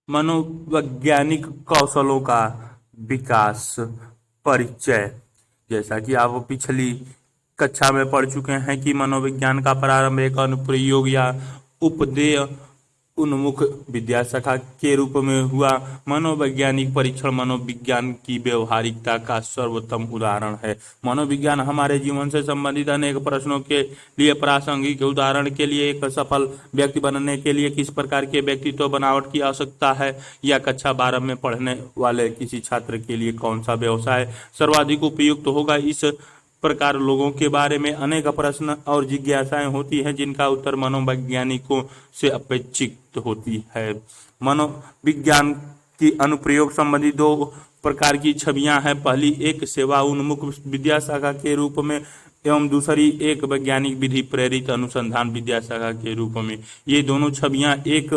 मनोवैज्ञानिक कौशलों का विकास परिचय। जैसा कि आप पिछली कक्षा में पढ़ चुके हैं कि मनोविज्ञान का प्रारंभ एक अनुप्रयोग या उपदेय उन्मुख विद्या शाखा के रूप में हुआ। मनोवैज्ञानिक परीक्षण मनोविज्ञान की व्यवहारिकता का सर्वोत्तम उदाहरण है। मनोविज्ञान हमारे जीवन से संबंधित अनेक प्रश्नों के लिए प्रासंगिक है। उदाहरण के लिए, एक सफल व्यक्ति बनने के लिए किस प्रकार के व्यक्तित्व बनावट की आवश्यकता है, या कक्षा 12 में पढ़ने वाले किसी छात्र के लिए कौन सा व्यवसाय सर्वाधिक उपयुक्त होगा। इस प्रकार लोगों के बारे में अनेक प्रश्न और जिज्ञासाएं होती हैं, जिनका उत्तर मनोवैज्ञानिकों से अपेक्षित होती है। मनोविज्ञान की अनुप्रयोग संबंधी दो प्रकार की छवियां हैं। पहली एक सेवा उन्मुख विद्या शाखा के रूप में एवं दूसरी एक वैज्ञानिक विधि प्रेरित अनुसंधान विद्या शाखा के रूप में। ये दोनों छवियां एक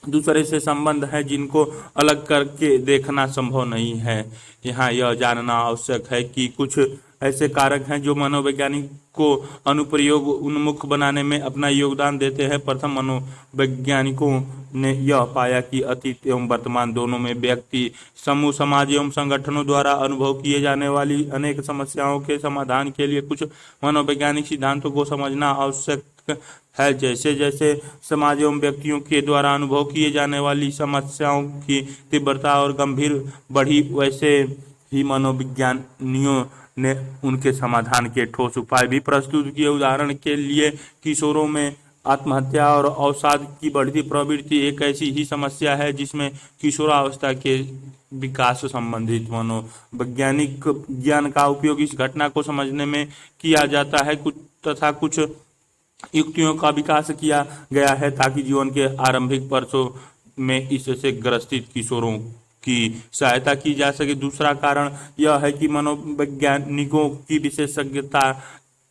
दूसरे से संबंध है, जिनको अलग करके देखना संभव नहीं है। यहाँ यह जानना आवश्यक है कि कुछ ऐसे कारक हैं जो मनोवैज्ञानिक को अनुप्रयोग उन्मुख बनाने में अपना योगदान देते हैं। प्रथम, मनोवैज्ञानिकों ने यह पाया कि अतीत एवं वर्तमान दोनों में व्यक्ति, समूह, समाज एवं संगठनों द्वारा अनुभव किए जाने वाली अनेक समस्याओं के समाधान के लिए कुछ मनोवैज्ञानिक सिद्धांतों को समझना आवश्यक है। जैसे जैसे समाज एवं व्यक्तियों के द्वारा अनुभव किए जाने वाली समस्याओं की तीव्रता और गंभीर बढ़ी, वैसे ही मनोविज्ञानियों ने उनके समाधान के ठोस उपाय भी प्रस्तुत किए। उदाहरण के लिए, किशोरों में आत्महत्या और अवसाद की बढ़ती प्रवृत्ति एक ऐसी ही समस्या है जिसमें किशोरावस्था के विकास से संबंधित मनोवैज्ञानिक ज्ञान का उपयोग इस घटना को समझने में किया जाता है। कुछ युक्तियों का विकास किया गया है ताकि जीवन के आरंभिक वर्षों में इससे ग्रसित किशोरों की सहायता की जा सके। दूसरा कारण यह है कि मनोवैज्ञानिकों की विशेषज्ञता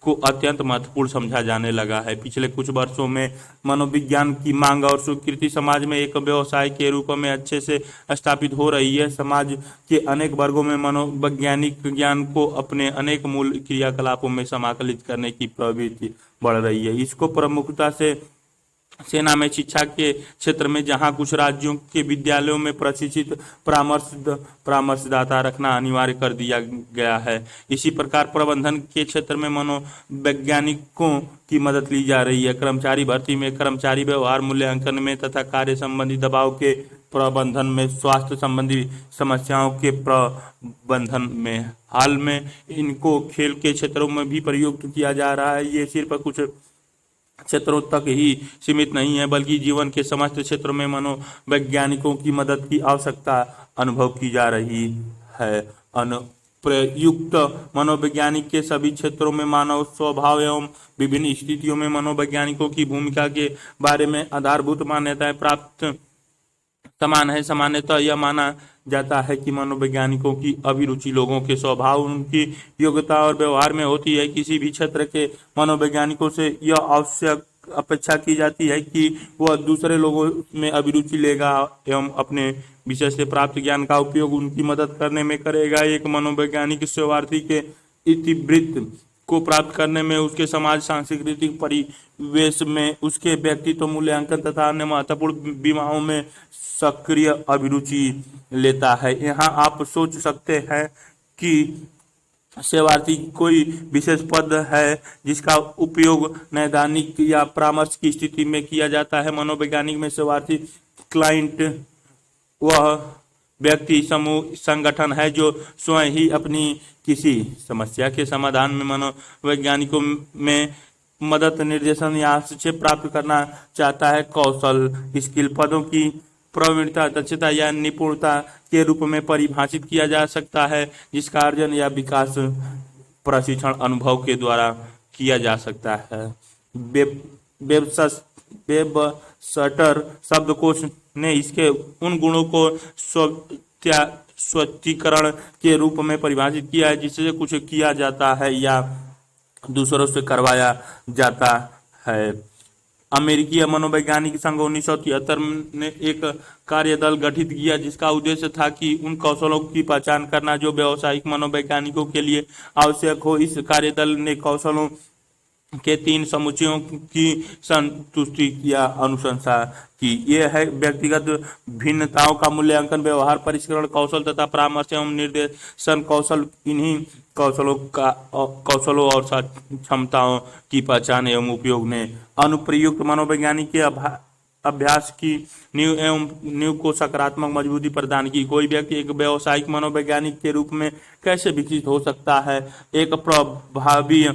को अत्यंत महत्वपूर्ण समझा जाने लगा है। पिछले कुछ वर्षों में मनोविज्ञान की मांग और स्वीकृति समाज में एक व्यवसाय के रूप में अच्छे से स्थापित हो रही है। समाज के अनेक वर्गों में मनोवैज्ञानिक ज्ञान को अपने अनेक मूल क्रियाकलापों में समाकलित करने की प्रवृत्ति बढ़ रही है। इसको प्रमुखता से सेना में, शिक्षा के क्षेत्र में, जहां कुछ राज्यों के विद्यालयों में प्रशिक्षित परामर्शदाता रखना अनिवार्य कर दिया गया है। इसी प्रकार प्रबंधन के क्षेत्र में मनोवैज्ञानिकों की मदद ली जा रही है। कर्मचारी भर्ती में, कर्मचारी व्यवहार मूल्यांकन में तथा कार्य संबंधी दबाव के प्रबंधन में, स्वास्थ्य संबंधी समस्याओं के प्रबंधन में। हाल में इनको खेल के क्षेत्रों में भी प्रयुक्त किया जा रहा है। ये सिर्फ कुछ क्षेत्रों तक ही सीमित नहीं है, बल्कि जीवन के समस्त क्षेत्रों में मनोवैज्ञानिकों की मदद की आवश्यकता अनुभव की जा रही है। अनुप्रयुक्त मनोवैज्ञानिक के सभी क्षेत्रों में मानव स्वभाव एवं विभिन्न स्थितियों में मनोवैज्ञानिकों की भूमिका के बारे में आधारभूत मान्यताएं प्राप्त समान है। सामान्यतः यह माना जाता है कि मनोवैज्ञानिकों की अभिरुचि लोगों के स्वभाव, उनकी योग्यता और व्यवहार में होती है। किसी भी क्षेत्र के मनोवैज्ञानिकों से यह आवश्यक अपेक्षा की जाती है कि वह दूसरे लोगों में अभिरुचि लेगा एवं अपने विषय से प्राप्त ज्ञान का उपयोग उनकी मदद करने में करेगा। एक मनोवैज्ञानिक सेवार्थी के इतिवृत्त को प्राप्त करने में, उसके समाज, सांस्कृतिक परिवेश में, उसके व्यक्तित्व मूल्यांकन तथा अन्य महत्वपूर्ण विमाओं में सक्रिय अभिरुचि लेता है। यहाँ आप सोच सकते हैं कि सेवार्थी कोई विशेष पद है जिसका उपयोग नैदानिक या परामर्श की स्थिति में किया जाता है। मनोवैज्ञानिक में सेवार्थी क्लाइंट वह व्यक्ति, समूह, संगठन है जो स्वयं ही अपनी किसी समस्या के समाधान में मनोवैज्ञानिकों में मदद, निर्देशन या हस्तक्षेप प्राप्त करना चाहता है। कौशल, स्किल पदों की प्रवीणता, दक्षता या निपुणता के रूप में परिभाषित किया जा सकता है, जिसका अर्जन या विकास प्रशिक्षण अनुभव के द्वारा किया जा सकता है। वेबस्टर शब्दकोश ने इसके उन गुणों को स्वतीकरण के रूप में परिभाषित किया है जिससे कुछ किया जाता है या दूसरों से करवाया जाता है। अमेरिकी मनोवैज्ञानिक संघ 1973 ने एक कार्यदल गठित किया जिसका उद्देश्य था कि उन कौशलों की पहचान करना जो व्यावसायिक मनोवैज्ञानिकों के लिए आवश्यक हो। इस कार्यदल ने कौशलों के तीन समुच्चयों की संतुष्टि या अनुशंसा की। ये है व्यक्तिगत भिन्नताओं का मूल्यांकन, व्यवहार परिष्करण कौशल तथा परामर्श एवं निर्देशन कौशल। इन्हीं कौशलों और क्षमताओं की पहचान एवं उपयोग ने अनुप्रयुक्त मनोवैज्ञानिक के अभ्यास की नींव को सकारात्मक मजबूती प्रदान की। कोई व्यक्ति एक व्यावसायिक मनोवैज्ञानिक के रूप में कैसे विकसित हो सकता है? एक प्रभावी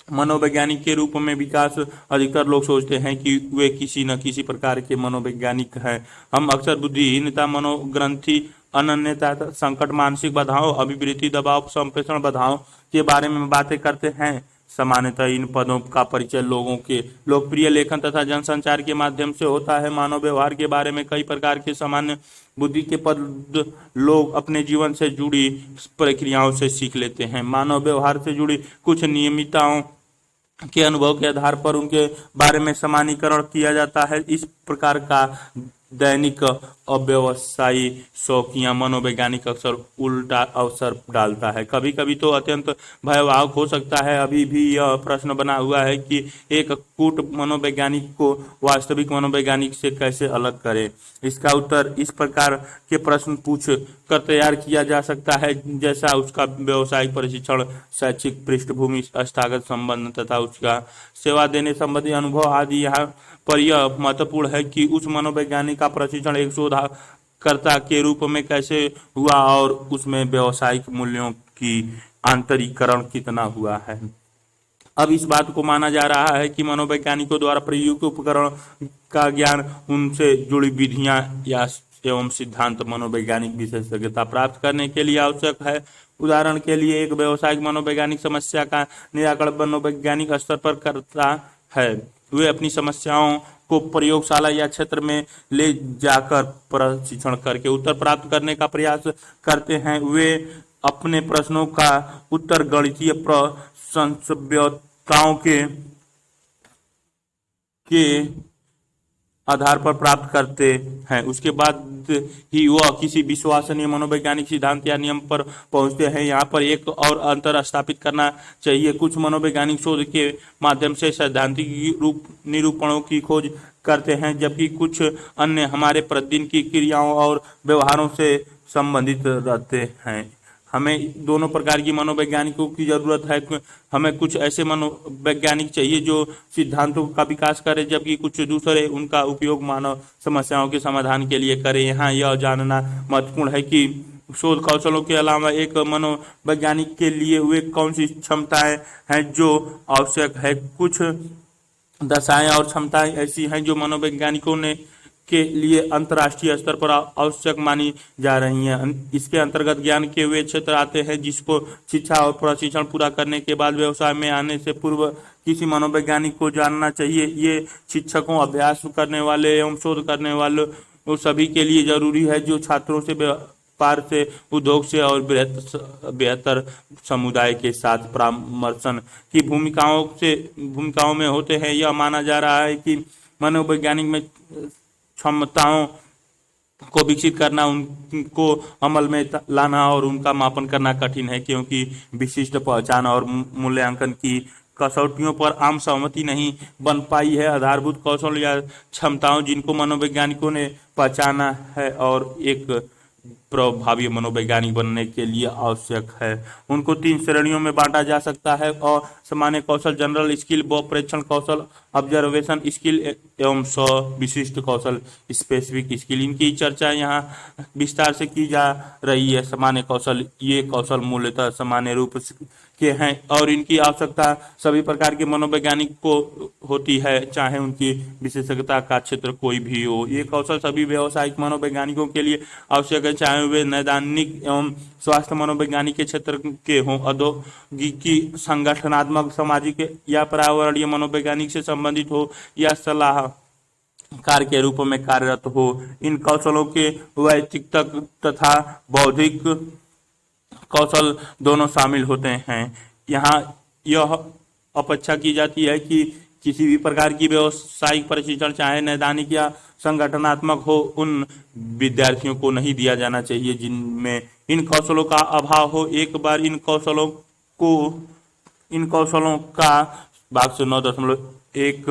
मनोवैज्ञानिक के रूप में विकास, अधिकतर लोग सोचते हैं कि वे किसी न किसी प्रकार के मनोवैज्ञानिक हैं। हम अक्सर बुद्धिहीनता, मनोग्रंथि अनन्यता, संकट, मानसिक बाधाओं, अभिवृत्ति, दबाव, संप्रेषण बाधाओं के बारे में बातें करते हैं। सामान्यतः इन पदों का परिचय लोगों के लोकप्रिय लेखन तथा जनसंचार के माध्यम से होता है। मानव व्यवहार के बारे में कई प्रकार के सामान्य बुद्धि के पद लोग अपने जीवन से जुड़ी प्रक्रियाओं से सीख लेते हैं। मानव व्यवहार से जुड़ी कुछ नियमितताओं के अनुभव के आधार पर उनके बारे में सामान्यीकरण किया जाता है। इस प्रकार का दैनिक अव्यवसायी शौकिया मनोवैज्ञानिक अक्सर उल्टा अवसर डालता है, कभी कभी तो अत्यंत भयावह हो सकता है। अभी भी यह प्रश्न बना हुआ है कि एक कूट मनोवैज्ञानिक को वास्तविक मनोवैज्ञानिक से कैसे अलग करें। इसका उत्तर इस प्रकार के प्रश्न पूछ कर तैयार किया जा सकता है जैसा उसका व्यवसायिक प्रशिक्षण, शैक्षिक पृष्ठभूमि, संस्थागत संबंध तथा उसका सेवा देने संबंधी अनुभव आदि। यहाँ पर यह महत्वपूर्ण है कि उस मनोवैज्ञानिक का प्रशिक्षण एक शोधकर्ता के रूप में कैसे हुआ और उसमें व्यावसायिक मूल्यों की आंतरिकरण कितना हुआ है। अब इस बात को माना जा रहा है कि मनोवैज्ञानिकों द्वारा प्रयुक्त उपकरण का ज्ञान, उनसे जुड़ी विधियां या एवं सिद्धांत मनोवैज्ञानिक विशेषज्ञता प्राप्त करने के लिए आवश्यक है। उदाहरण के लिए एक व्यावसायिक मनोवैज्ञानिक समस्या का निराकरण मनोवैज्ञानिक स्तर पर करता है। वे अपनी समस्याओं को प्रयोगशाला या क्षेत्र में ले जाकर प्रशिक्षण करके उत्तर प्राप्त करने का प्रयास करते हैं। वे अपने प्रश्नों का उत्तर गणितीय संभाव्यताओं के आधार पर प्राप्त करते हैं। उसके बाद ही वह किसी विश्वसनीय मनोवैज्ञानिक सिद्धांत या नियम पर पहुंचते हैं। यहाँ पर एक और अंतर स्थापित करना चाहिए। कुछ मनोवैज्ञानिक शोध के माध्यम से सैद्धांतिक निरूपणों की खोज करते हैं, जबकि कुछ अन्य हमारे प्रतिदिन की क्रियाओं और व्यवहारों से संबंधित रहते हैं। हमें दोनों प्रकार की मनोवैज्ञानिकों की जरूरत है। हमें कुछ ऐसे मनोवैज्ञानिक चाहिए जो सिद्धांतों का विकास करें, जबकि कुछ दूसरे उनका उपयोग मानव समस्याओं के समाधान के लिए करें। यहाँ यह जानना महत्वपूर्ण है कि शोध कौशलों के अलावा एक मनोवैज्ञानिक के लिए वे कौन सी क्षमताएं हैं जो आवश्यक है। कुछ दशाएं और क्षमताएं ऐसी हैं जो मनोवैज्ञानिकों ने के लिए अंतर्राष्ट्रीय स्तर पर आवश्यक मानी जा रही हैं। इसके अंतर्गत ज्ञान के वे क्षेत्र आते हैं जिसको शिक्षा और प्रशिक्षण पूरा करने के बाद व्यवसाय में आने से पूर्व किसी मनोवैज्ञानिक को जानना चाहिए। ये शिक्षकों, अभ्यास करने वाले एवं शोध करने वाले वो सभी के लिए जरूरी है जो छात्रों से, व्यापार से, उद्योग से और बेहतर समुदाय के साथ परामर्शन की भूमिकाओं में होते हैं। यह माना जा रहा है कि मनोवैज्ञानिक में क्षमताओं को विकसित करना, उनको अमल में लाना और उनका मापन करना कठिन है, क्योंकि विशिष्ट पहचान और मूल्यांकन की कसौटियों पर आम सहमति नहीं बन पाई है। आधारभूत कौशल या क्षमताओं जिनको मनोवैज्ञानिकों ने पहचाना है और एक प्रभावी मनोवैज्ञानिक बनने के लिए आवश्यक है, उनको 3 श्रेणियों में बांटा जा सकता है। और सामान्य कौशल, जनरल स्किल, बहु प्रेक्षण कौशल, ऑब्जर्वेशन स्किल एवं विशिष्ट कौशल, स्पेसिफिक स्किल। इनकी चर्चा यहाँ विस्तार से की जा रही है। सामान्य कौशल, ये कौशल मूलतः सामान्य रूप के हैं और इनकी आवश्यकता सभी प्रकार के मनोवैज्ञानिक को होती है, चाहे उनकी विशेषज्ञता का क्षेत्र कोई भी हो। ये कौशल सभी व्यावसायिक मनोवैज्ञानिकों के लिए आवश्यक है, चाहे वे नैदानिक एवं स्वास्थ्य मनोवैज्ञानिक के क्षेत्र के हों, औद्योगिकी, संगठनात्मक, सामाजिक या पर्यावरणीय मनोवैज्ञानिक से संबंधित हो या सलाहकार के रूप में कार्यरत हो। इन कौशलों के वैयक्तिक तथा बौद्धिक कौशल दोनों शामिल होते हैं। यहाँ यह अपेक्षा की जाती है कि किसी भी प्रकार की व्यावसायिक प्रशिक्षण, चाहे नैदानिक या संगठनात्मक हो, उन विद्यार्थियों को नहीं दिया जाना चाहिए जिनमें इन कौशलों का अभाव हो। एक बार इन कौशलों का भाग से 9.1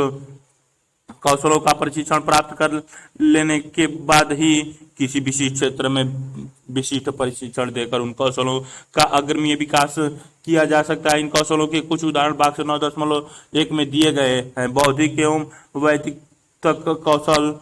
कौशलों का प्रशिक्षण प्राप्त कर लेने के बाद ही किसी विशिष्ट क्षेत्र में विशिष्ट प्रशिक्षण देकर उन कौशलों का अग्रमीय विकास किया जा सकता है। इन कौशलों के कुछ उदाहरण भाग से 9.1 में दिए गए हैं। बौद्धिक एवं वैयक्तिक कौशल,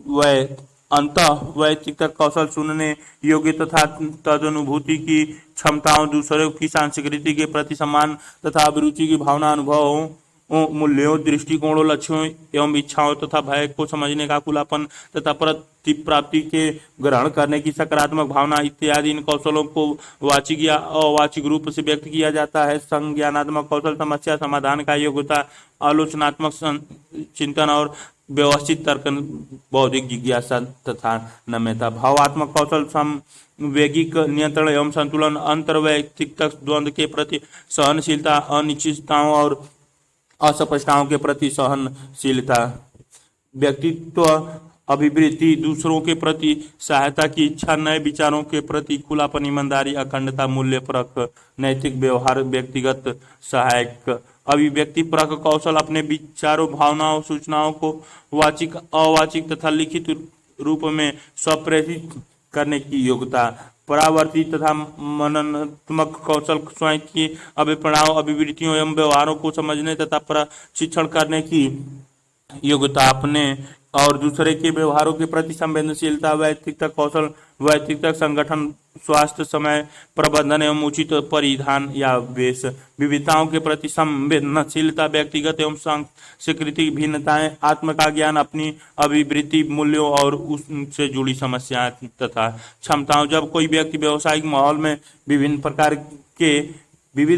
व अंतः वैयक्तिक कौशल, सुनने योग्य तथा तदनुभूति की क्षमताओं, दूसरों की संस्कृति के प्रति सम्मान तथा अभिरुचि की भावना, अनुभवों, मूल्यों, दृष्टिकोणों, लक्ष्यों एवं इच्छाओं तथा भय को समझने का खुलापन तथा प्रति प्राप्ति के ग्रहण करने की सकारात्मक भावना इत्यादि। इन कौशलों को वाचिक या अवाचिक रूप से व्यक्त किया जाता है। संज्ञानात्मक कौशल, समस्या समाधान का योग्यता, आलोचनात्मक चिंतन और व्यवस्थित तर्क, बौद्धिक जिज्ञासा तथा नम्रता। भावात्मक कौशल, संवेगिक नियंत्रण एवं संतुलन, अंतर्वैयक्तिक द्वंद्व के प्रति सहनशीलता, अनिश्चितताओं और अस्पष्टताओं के प्रति सहनशीलता। व्यक्तित्व अभिवृद्धि, दूसरों के प्रति सहायता की इच्छा, नए विचारों के प्रति खुलापन, ईमानदारी, अखंडता, मूल्य परक, नैतिक व्यवहार, व्यक्तिगत सहायक। अभिव्यक्ति परक कौशल, अपने विचारों, भावनाओं, सूचनाओं को वाचिक, अवाचिक तथा लिखित रूप में स्वप्रेरित करने की योग्यता। परावर्ती तथा मननात्मक कौशल, स्वयं की अभिप्रायों, अभिवृत्तियों एवं व्यवहारों को समझने तथा प्रशिक्षण करने की योग्यता। अपने और दूसरे के व्यवहारों के प्रति संवेदनशीलता। वैयक्तिक कौशल, वैयक्तिक संगठन, स्वास्थ्य, समय प्रबंधन एवं उचित परिधान या वेश। विविधताओं के प्रति संवेदनशीलता, व्यक्तिगत एवं सांस्कृतिक भिन्नताएं, आत्म का ज्ञान, अपनी अभिवृत्ति, मूल्यों और उससे जुड़ी समस्याएं तथा क्षमताओं। जब कोई व्यक्ति व्यावसायिक माहौल में विविध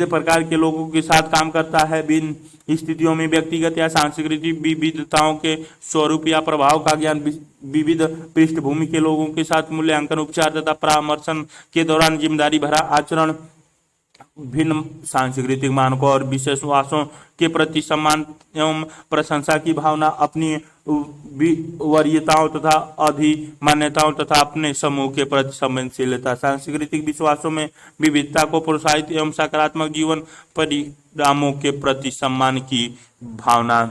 प्रकार के लोगों के साथ काम करता है, विभिन्न स्थितियों में व्यक्तिगत या सांस्कृतिक विविधताओं के स्वरूप या प्रभाव का ज्ञान, विविध पृष्ठभूमि के लोगों के साथ मूल्यांकन, उपचार तथा परामर्शन के दौरान जिम्मेदारी भरा आचरण, भिन्न सांस्कृतिक मानकों और विश्वासों के प्रति सम्मान एवं प्रशंसा की भावना, अपनी वरीयताओं तथा अधिमान्यताओं तथा अपने समूह के प्रति संवेदनशीलता। सांस्कृतिक विश्वासों में विविधता को प्रोत्साहित एवं सकारात्मक जीवन परिणामों के प्रति सम्मान की भावना।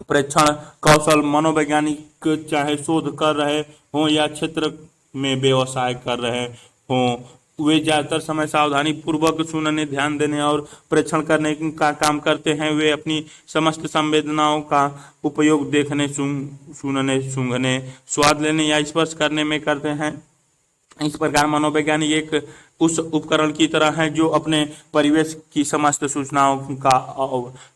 प्रेक्षण कौशल, मनोवैज्ञानिक चाहे शोध कर रहे हों या क्षेत्र में व्यवसाय कर रहे हों, वे ज्यादातर समय सावधानी पूर्वक सुनने, ध्यान देने और प्रेक्षण करने का काम करते हैं। वे अपनी समस्त संवेदनाओं का उपयोग देखने, सुनने, सूंघने, स्वाद लेने या स्पर्श करने में करते हैं। इस प्रकार मनोवैज्ञानिक एक उस उपकरण की तरह है जो अपने परिवेश की समस्त सूचनाओं का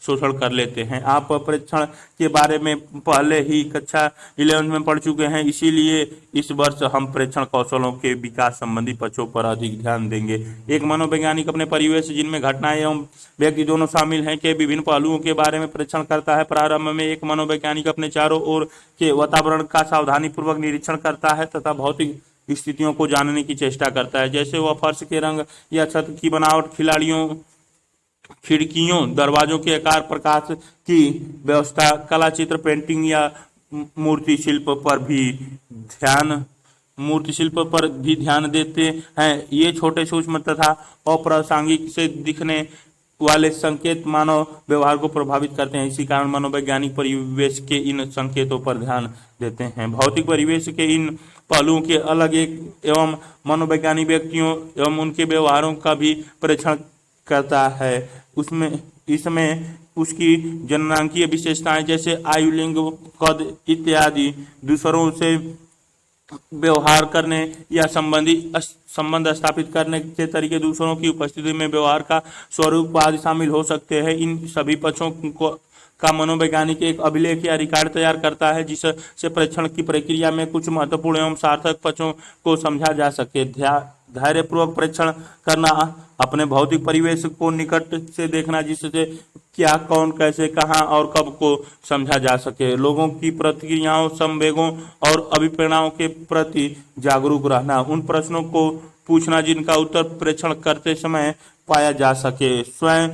शोषण कर लेते हैं। आप प्रेक्षण के बारे में पहले ही कक्षा 11 में पढ़ चुके हैं, इसीलिए इस वर्ष हम प्रेक्षण कौशलों के विकास संबंधी पक्षों पर अधिक ध्यान देंगे। एक मनोवैज्ञानिक अपने परिवेश, जिनमें घटनाएं एवं व्यक्ति दोनों शामिल हैं, के विभिन्न पहलुओं के बारे में प्रेक्षण करता है। प्रारंभ में एक मनोवैज्ञानिक अपने चारों ओर के वातावरण का सावधानी पूर्वक निरीक्षण करता है तथा भौतिक स्थितियों को जानने की चेष्टा करता है, जैसे वह फर्श के रंग या छत की बनावट, खिड़कियों, दरवाजों के आकार, प्रकाश की व्यवस्था, कला चित्र, पेंटिंग या मूर्ति शिल्प पर भी ध्यान देते हैं। ये छोटे, सूक्ष्म तथा अप्रासंगिक से दिखने वाले संकेत मानव व्यवहार को प्रभावित करते हैं। इसी कारण मनोवैज्ञानिक परिवेश के इन संकेतों पर ध्यान देते हैं। भौतिक परिवेश के इन पहलुओं के अलग एक एवं मनोवैज्ञानिक व्यक्तियों एवं उनके व्यवहारों का भी परीक्षण करता है। इसमें उसकी जननांकीय विशेषताएं जैसे आयु, लिंग, कद इत्यादि, दूसरों से व्यवहार करने या संबंध स्थापित करने के तरीके, दूसरों की उपस्थिति में व्यवहार का स्वरूप आदि शामिल हो सकते हैं। इन सभी पक्षों का मनोवैज्ञानिक एक अभिलेख या रिकॉर्ड तैयार करता है, जिससे परीक्षण की प्रक्रिया में कुछ महत्वपूर्ण एवं सार्थक पक्षों को समझा जा सके। धैर्यपूर्वक परीक्षण करना, अपने भौतिक परिवेश को निकट से देखना, जिससे क्या, कौन, कैसे, कहाँ और कब को समझा जा सके। लोगों की प्रतिक्रियाओं, संवेगों और अभिप्रेरणाओं के प्रति जागरूक रहना, उन प्रश्नों को पूछना जिनका उत्तर परीक्षण करते समय पाया जा सके। स्वयं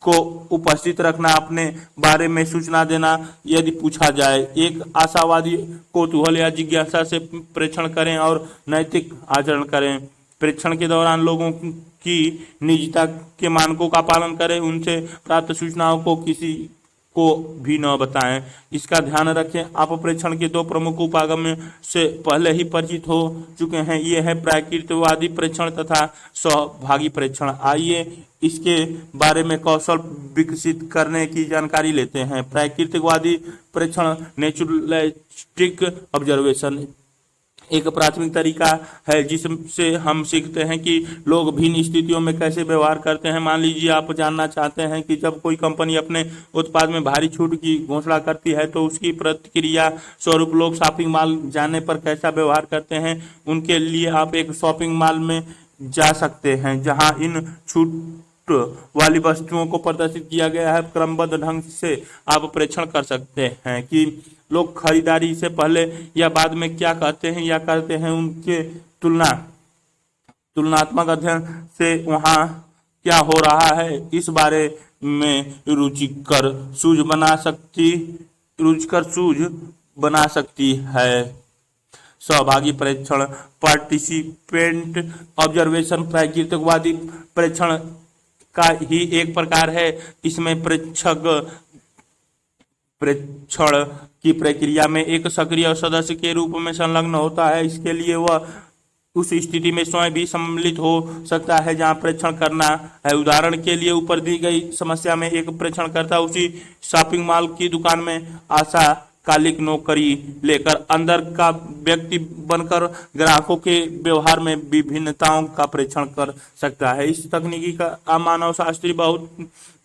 को उपस्थित रखना, अपने बारे में सूचना देना यदि पूछा जाए। एक आशावादी कौतूहल या जिज्ञासा से परीक्षण करें और नैतिक आचरण करें। प्रेक्षण के दौरान लोगों की निजता के मानकों का पालन करें, उनसे प्राप्त सूचनाओं को किसी को भी न बताएं। इसका ध्यान रखें। आप प्रेक्षण के दो प्रमुख उपागम से पहले ही परिचित हो चुके हैं, ये है प्राकृतिकवादी प्रेक्षण तथा सहभागी प्रेक्षण। आइए इसके बारे में कौशल विकसित करने की जानकारी लेते हैं। प्राकृतिकवादी प्रेक्षण नेचुरलिस्टिक ऑब्जर्वेशन एक प्राथमिक तरीका है जिससे हम सीखते हैं कि लोग भिन्न स्थितियों में कैसे व्यवहार करते हैं। मान लीजिए आप जानना चाहते हैं कि जब कोई कंपनी अपने उत्पाद में भारी छूट की घोषणा करती है तो उसकी प्रतिक्रिया स्वरूप लोग शॉपिंग मॉल जाने पर कैसा व्यवहार करते हैं। उनके लिए आप एक शॉपिंग मॉल में जा सकते हैं जहां इन छूट वाली वस्तुओं को प्रदर्शित किया गया है। क्रमबद्ध ढंग से आप परीक्षण कर सकते हैं कि लोग खरीदारी से पहले या बाद में क्या कहते हैं या करते हैं। उनके तुलनात्मक अध्ययन से वहाँ क्या हो रहा है इस बारे में रुचिकर सूझ बना सकती है। सहभागी परीक्षण पार्टिसिपेंट ऑब्जर्वेशन प्राकृतिकवादी परीक्षण का ही एक प्रकार है। इसमें प्रेक्षण की प्रक्रिया में एक सक्रिय सदस्य के रूप में संलग्न होता है। इसके लिए वह उस स्थिति में स्वयं भी सम्मिलित हो सकता है जहां प्रेक्षण करना है। उदाहरण के लिए ऊपर दी गई समस्या में एक प्रेक्षणकर्ता उसी शॉपिंग मॉल की दुकान में कालिक नौकरी लेकर अंदर का व्यक्ति बनकर ग्राहकों के व्यवहार में विभिन्नताओं का परीक्षण कर सकता है। इस तकनीकी का मानव शास्त्री बहुत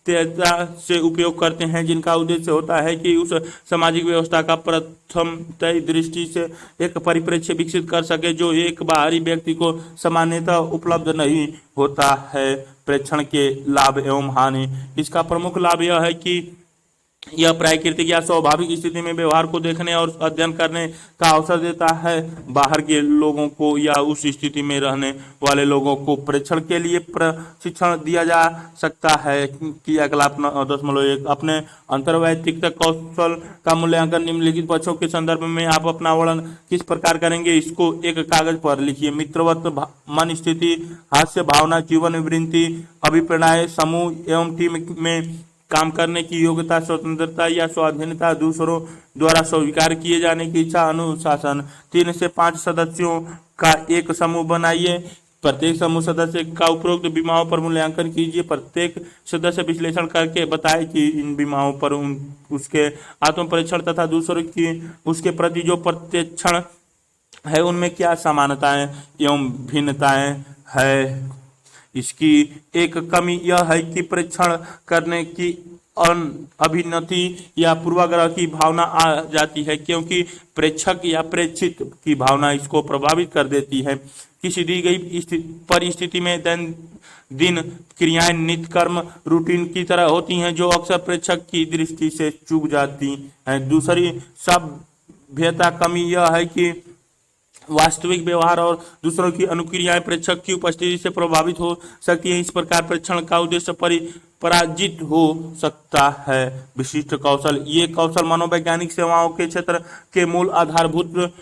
तेजता से उपयोग करते हैं, जिनका उद्देश्य होता है कि उस सामाजिक व्यवस्था का प्रथम तय दृष्टि से एक परिप्रेक्ष्य विकसित कर सके जो एक बाहरी व्यक्ति को सामान्यतः उपलब्ध नहीं होता है। प्रेक्षण के लाभ एवं हानि। इसका प्रमुख लाभ यह है कि यह प्राकृतिक या स्वाभाविक स्थिति में व्यवहार को देखने और अध्ययन करने का अवसर देता है। बाहर के लोगों को या उस स्थिति में रहने वाले लोगों को प्रेक्षण के लिए प्रशिक्षण दिया जा सकता है कि अगला 9.1 अपने अंतर्वैयक्तिक कौशल का मूल्यांकन निम्नलिखित पक्षों के संदर्भ में आप अपना वर्णन किस प्रकार करेंगे, इसको एक कागज पर लिखिए। मित्रवत मन स्थिति, हास्य भावना, जीवन वृत्ति, अभिप्राय, समूह एवं टीम में काम करने की योग्यता, स्वतंत्रता या स्वाधीनता, दूसरों द्वारा स्वीकार किए जाने की इच्छा, अनुशासन। 3 से 5 सदस्यों का एक समूह बनाइए। प्रत्येक समूह सदस्य का उपरोक्त बीमाओं पर मूल्यांकन कीजिए। प्रत्येक सदस्य विश्लेषण करके बताए कि इन बीमाओं पर उसके आत्म परीक्षण तथा दूसरों की उसके प्रति जो प्रत्यक्षण है उनमें क्या समानताएं एवं भिन्नताएं है। इसकी एक कमी यह है कि परीक्षण करने की अभिनति या पूर्वाग्रह की भावना आ जाती है, क्योंकि प्रेक्षक या प्रेक्षित की भावना इसको प्रभावित कर देती है। किसी दी गई परिस्थिति में दिन क्रियाएं नित्य कर्म रूटीन की तरह होती हैं जो अक्सर प्रेक्षक की दृष्टि से चूक जाती हैं। दूसरी सभ्यता कमी यह है कि वास्तविक व्यवहार और दूसरों की अनुक्रियाएं प्रेक्षक की उपस्थिति से प्रभावित हो सकती है। इस प्रकार प्रेक्षण का उद्देश्य पराजित हो सकता है। विशिष्ट कौशल। ये कौशल मनोवैज्ञानिक सेवाओं के क्षेत्र के मूल आधारभूत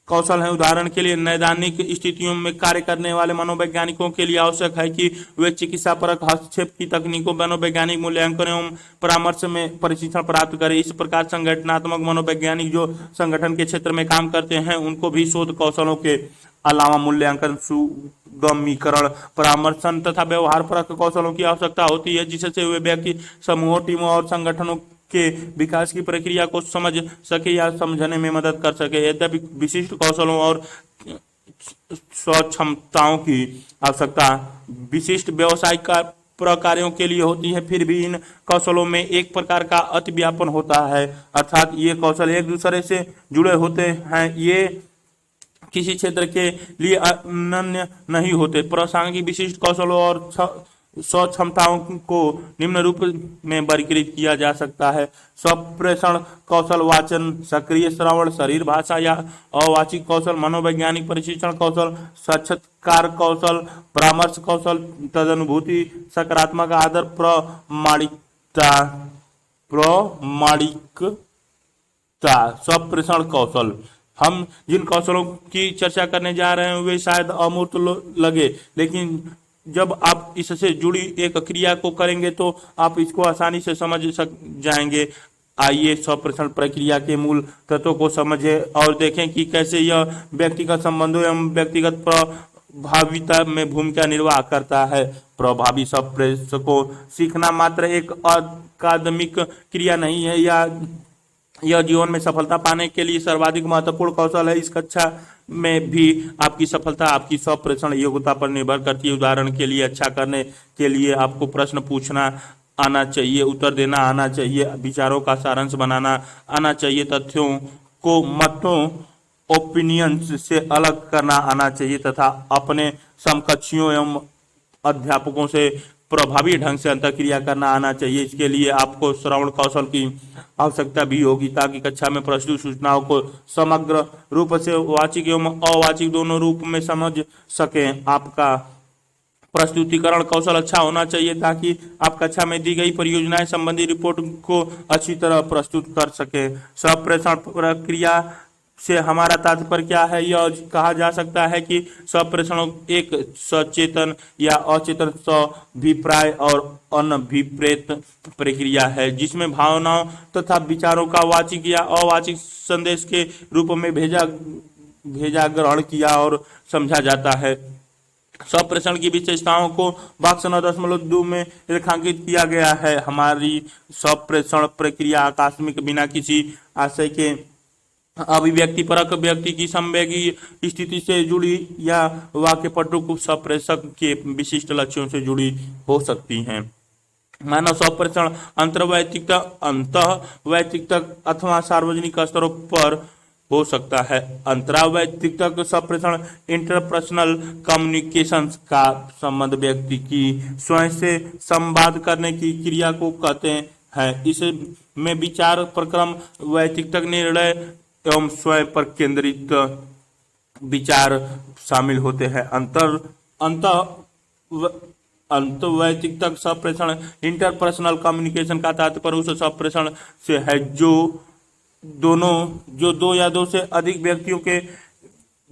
कौशल है। उदाहरण के लिए नैदानिक स्थितियों में कार्य करने वाले मनोवैज्ञानिकों के लिए आवश्यक है कि वे चिकित्सा परक हस्तक्षेप की तकनीकों, मनोवैज्ञानिक मूल्यांकन एवं परामर्श में प्रशिक्षण प्राप्त करें। इस प्रकार संगठनात्मक मनोवैज्ञानिक जो संगठन के क्षेत्र में काम करते हैं उनको भी शोध कौशलों के अलावा मूल्यांकन, सुगमीकरण, परामर्शन तथा व्यवहार परक कौशलों की आवश्यकता होती है, जिससे वे व्यक्ति, समूहों, टीमों और संगठनों के विकास की प्रक्रिया को समझ सके या समझने में मदद कर सके। यद्यपि विशिष्ट कौशलों और स्वक्षमताओं की आवश्यकता विशिष्ट व्यावसायिक प्रकारों के लिए होती है, फिर भी इन कौशलों में एक प्रकार का अतिव्यापन होता है, अर्थात ये कौशल एक दूसरे से जुड़े होते हैं। ये किसी क्षेत्र के लिए अनन्य नहीं होते। प्रासंगिक विशिष्ट कौशलों और स्वक्षमताओं को निम्न रूप में वर्गीकृत किया जा सकता है। स्वप्रेषण कौशल, वाचन, सक्रिय श्रवण, शरीर भाषा या अवाचिक कौशल, मनोवैज्ञानिक प्रशिक्षण कौशल, साक्षात्कार कौशल, परामर्श कौशल, तदनुभूति, सकारात्मक आदर, प्रामाणिकता, स्वप्रेषण कौशल। हम जिन कौशलों की चर्चा करने जा रहे हैं वे शायद अमूर्त लगे, लेकिन जब आप इससे जुड़ी एक क्रिया को करेंगे तो आप इसको आसानी से समझ सक जाएंगे। आइए स्वप्रेषण प्रक्रिया के मूल तत्वों को समझें और देखें कि कैसे यह व्यक्तिगत संबंधों एवं व्यक्तिगत प्रभाविता में भूमिका निर्वाह करता है। प्रभावी स्वप्रेषण को सीखना मात्र एक अकादमिक क्रिया नहीं है, यह जीवन में सफलता पाने के लिए सर्वाधिक महत्वपूर्ण कौशल है। इस कक्षा में भी आपकी सफलता आपकी स्वप्रेषण योग्यता पर निर्भर करती है। उदाहरण के लिए, अच्छा करने के लिए आपको प्रश्न पूछना आना चाहिए, उत्तर देना आना चाहिए, विचारों का सारांश बनाना आना चाहिए, तथ्यों को मतों ओपिनियंस से अलग करना आना चाहिए तथा अपने समकक्षियों एवं अध्यापकों से प्रभावी ढंग से अंतःक्रिया करना आना चाहिए। इसके लिए आपको श्रवण कौशल की आवश्यकता भी होगी ताकि कक्षा में प्रस्तुत सूचनाओं को समग्र रूप से वाचिक एवं अवाचिक दोनों रूप में समझ सकें। आपका प्रस्तुतिकरण कौशल अच्छा होना चाहिए ताकि आप कक्षा में दी गई परियोजनाएं संबंधी रिपोर्ट को अच्छी तरह प्रस्तुत कर सकें। स्वप्रेषण प्रक्रिया से हमारा तात्पर्य क्या है? यह कहा जा सकता है कि स्वप्रेषण एक सचेतन या अचेतन स्वाभिप्राय और अनभिप्रेत प्रक्रिया है जिसमें भावनाओं तथा विचारों का वाचिक या अवाचिक संदेश के रूप में भेजा ग्रहण किया और समझा जाता है। स्वप्रेषण की विशेषताओं को बॉक्स 9.2 में रेखांकित किया गया है। हमारी स्वप्रेषण प्रक्रिया आकस्मिक, बिना किसी आशय के अभिव्यक्ति परक, व्यक्ति की संवेगी स्थिति से जुड़ी या वाक्य पटुक स्वप्रेषक के विशिष्ट लक्ष्यों से जुड़ी हो सकती हैं। मानव स्वप्रेषण अंतःवैयक्तिक अथवा सार्वजनिक स्तरों पर हो सकता है। अंतरावैयक्तिक स्वप्रेषण इंटरपर्सनल कम्युनिकेशन का संबंध व्यक्ति की स्वयं से संवाद करने की क्रिया को कहते हैं। इसमें विचार प्रक्रम, वैयक्तिक निर्णय एवं स्वयं पर केंद्रित विचार शामिल होते हैं। अंतःवैयक्तिक स्वप्रेषण इंटरपर्सनल कम्युनिकेशन का तात्पर्य उस स्वप्रेषण से है जो दो या दो से अधिक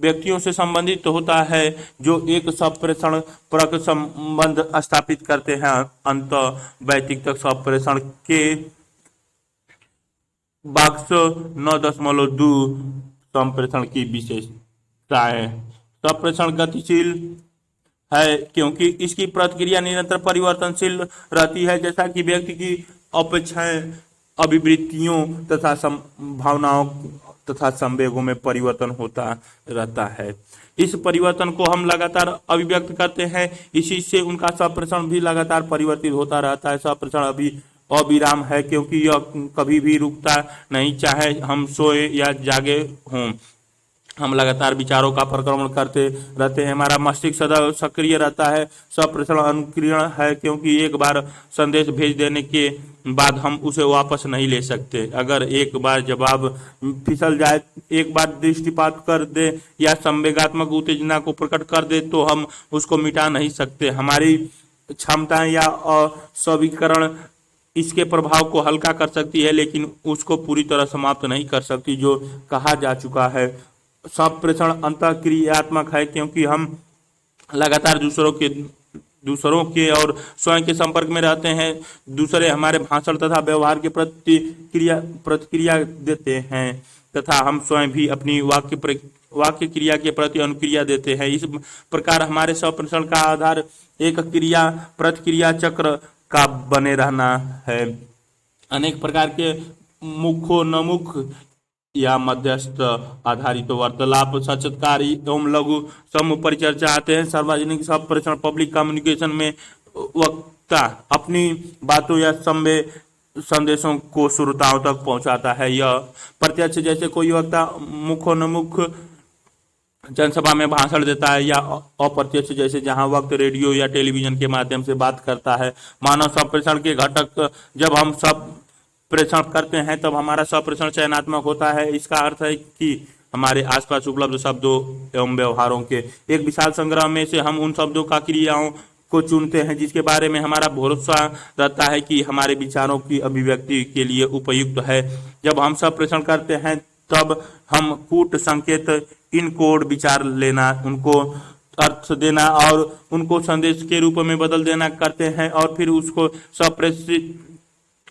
व्यक्तियों से संबंधित होता है, जो एक स्वप्रेषण परक संबंध स्थापित करते हैं। अंतःवैयक्तिक स्वप्रेषण के बॉक्स 9.2 संप्रेषण की विशेषताएं। स्वप्रेषण गतिशील है क्योंकि इसकी प्रतिक्रिया निरंतर परिवर्तनशील रहती है, जैसा कि व्यक्ति की अपेक्षाएं, अभिवृत्तियों तथा भावनाओं तथा संवेगों में परिवर्तन होता रहता है। इस परिवर्तन को हम लगातार अभिव्यक्त करते हैं, इसी से उनका स्वप्रेषण भी लगातार परिवर्तित होता रहता है। स्वप्रेषण अभी अविराम है क्योंकि यह कभी भी रुकता नहीं, चाहे हम सोए या जागे हों। हम लगातार विचारों का परिक्रमण करते रहते हैं, हमारा मस्तिष्क सदा सक्रिय रहता है। स्वप्रेषण अनुकीर्ण है क्योंकि एक बार संदेश भेज देने के बाद हम उसे वापस नहीं ले सकते। अगर एक बार जवाब फिसल जाए, एक बार दृष्टिपात कर दे या संवेगात्मक उत्तेजना को प्रकट कर दे तो हम उसको मिटा नहीं सकते। हमारी क्षमताएं या अस्वीकरण इसके प्रभाव को हल्का कर सकती है, लेकिन उसको पूरी तरह समाप्त नहीं कर सकती, जो कहा जा चुका है। स्वप्रेषण अंतःक्रियात्मक है क्योंकि हम लगातार दूसरों के और स्वयं के संपर्क में रहते हैं। दूसरे हमारे भाषण तथा व्यवहार के प्रतिक्रिया देते हैं तथा हम स्वयं भी अपनी वाक्य क्रिया के प्रति अनुक्रिया देते हैं। इस प्रकार हमारे स्वप्रेषण का आधार एक क्रिया प्रतिक्रिया चक्र का बने रहना है। अनेक प्रकार के मुखोन्मुख या मध्यस्थ आधारित वार्तालाप, साक्षात्कार एवं लघु समूह परिचर्चा आते हैं। सार्वजनिक स्वप्रेषण पब्लिक कम्युनिकेशन में वक्ता अपनी बातों या संदेशों को श्रोताओं तक पहुंचाता है। यह प्रत्यक्ष जैसे कोई वक्ता मुखोन्मुख जनसभा में भाषण देता है, या अप्रत्यक्ष जैसे जहां वक्त रेडियो या टेलीविजन के माध्यम से बात करता है। मानव स्वप्रेषण के घटक, जब हम स्वप्रेषण करते हैं तब हमारा स्वप्रेषण चयनात्मक होता है। इसका अर्थ है कि हमारे आसपास उपलब्ध शब्दों एवं व्यवहारों के एक विशाल संग्रह में से हम उन शब्दों का क्रियाओं को चुनते हैं जिसके बारे में हमारा भरोसा रहता है कि हमारे विचारों की अभिव्यक्ति के लिए उपयुक्त है। जब हम स्वप्रेषण करते हैं तब हम कूट संकेत इन कोड विचार लेना, उनको अर्थ देना और उनको संदेश के रूप में बदल देना करते हैं और फिर उसको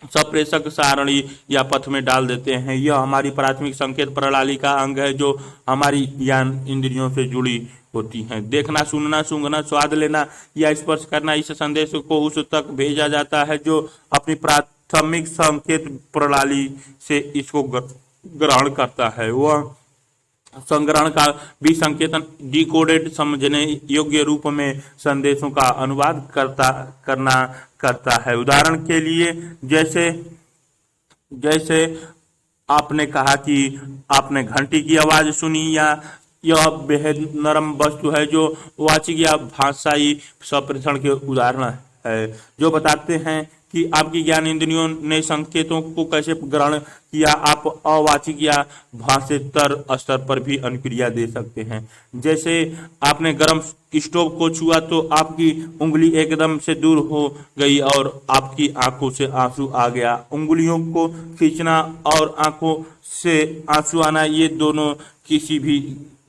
सप्रेषक सारणी या पथ में डाल देते हैं। यह हमारी प्राथमिक संकेत प्रणाली का अंग है जो हमारी ज्ञान इंद्रियों से जुड़ी होती हैं। देखना, सुनना, सूंघना, स्वाद लेना या स्पर्श करना, इस संदेश को उस तक भेजा जाता है जो अपनी प्राथमिक संकेत प्रणाली से इसको ग्रहण करता है। वह संग्रहण का भी संकेतन डिकोडेड समझने योग्य रूप में संदेशों का अनुवाद करता है। उदाहरण के लिए जैसे जैसे आपने कहा कि आपने घंटी की आवाज सुनी, या यह बेहद नरम वस्तु है जो वाचिक या भाषाई संप्रेषण के उदाहरण है जो बताते हैं कि आपकी ज्ञान इंद्रियों ने संकेतों को कैसे ग्रहण किया। आप अवाचिक या भाषेतर स्तर पर भी अनुक्रिया दे सकते हैं। जैसे आपने गर्म स्टोव को छुआ तो आपकी उंगली एकदम से दूर हो गई और आपकी आंखों से आंसू आ गया। उंगलियों को खींचना और आंखों से आंसू आना, ये दोनों किसी भी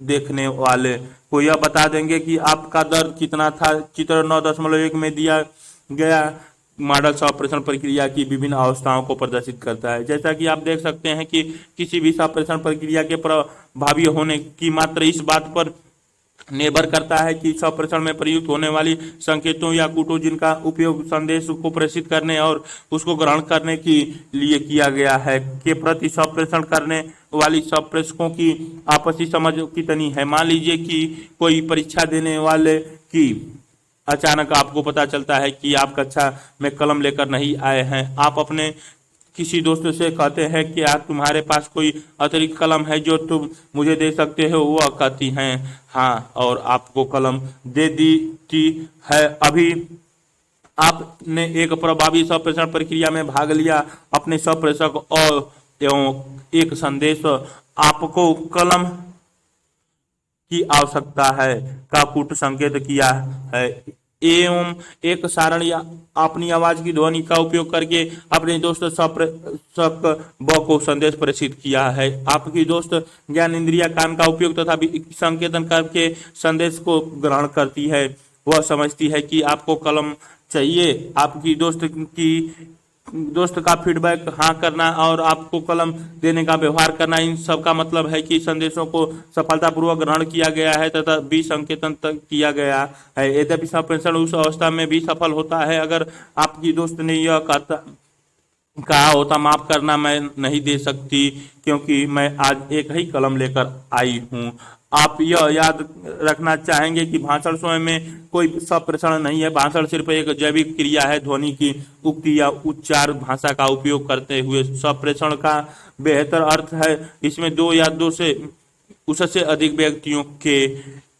देखने वाले को यह बता देंगे कि आपका दर्द कितना था। चित्र 9.1 में दिया गया मॉडल संप्रेषण प्रक्रिया की विभिन्न अवस्थाओं को प्रदर्शित करता है। जैसा कि आप देख सकते हैं कि किसी भी संप्रेषण प्रक्रिया के प्रभावी होने की मात्र इस बात पर निर्भर करता है कि संप्रेषण में प्रयुक्त होने वाली संकेतों या कूटों जिनका उपयोग संदेश को प्रेषित करने और उसको ग्रहण करने के लिए किया गया है के प्रति संप्रेषण करने वाली संप्रेषकों की आपसी समझ कितनी है। मान लीजिए कि कोई परीक्षा देने वाले की अचानक आपको पता चलता है कि आप कक्षा में कलम लेकर नहीं आए हैं। आप अपने किसी दोस्त से कहते हैं कि आप तुम्हारे पास कोई अतिरिक्त कलम है जो तुम मुझे दे सकते हो। वह कहती हैं हाँ, और आपको कलम दे दी है। अभी आपने एक प्रभावी संप्रेषण प्रक्रिया में भाग लिया। अपने संप्रेषक और एवं एक संदेश आपको कलम की आवश्यकता है का कूट संकेत किया है एवं एक सारण या अपनी आवाज की ध्वनि का उपयोग करके अपने दोस्त संप्रेषक ब को संदेश प्रेषित किया है। आपकी दोस्त ज्ञान इंद्रिया कान का उपयोग तथा संकेतन करके संदेश को ग्रहण करती है। वह समझती है कि आपको कलम चाहिए। आपकी दोस्त का फीडबैक हाँ करना और आपको कलम देने का व्यवहार करना, इन सब का मतलब है कि संदेशों को सफलतापूर्वक ग्रहण किया गया है तथा भी संकेतन तक किया गया है। यद्यपि संप्रेषण उस अवस्था में भी सफल होता है अगर आपकी दोस्त ने यह कहा होता माफ करना, मैं नहीं दे सकती क्योंकि मैं आज एक ही कलम लेकर आई हूँ। आप यह याद रखना चाहेंगे कि भाषण स्वयं में कोई संप्रेषण नहीं है। भाषण सिर्फ एक जैविक क्रिया है। ध्वनि की उक्ति या उच्चार भाषा का उपयोग करते हुए संप्रेषण का बेहतर अर्थ है इसमें दो या दो से उससे अधिक व्यक्तियों के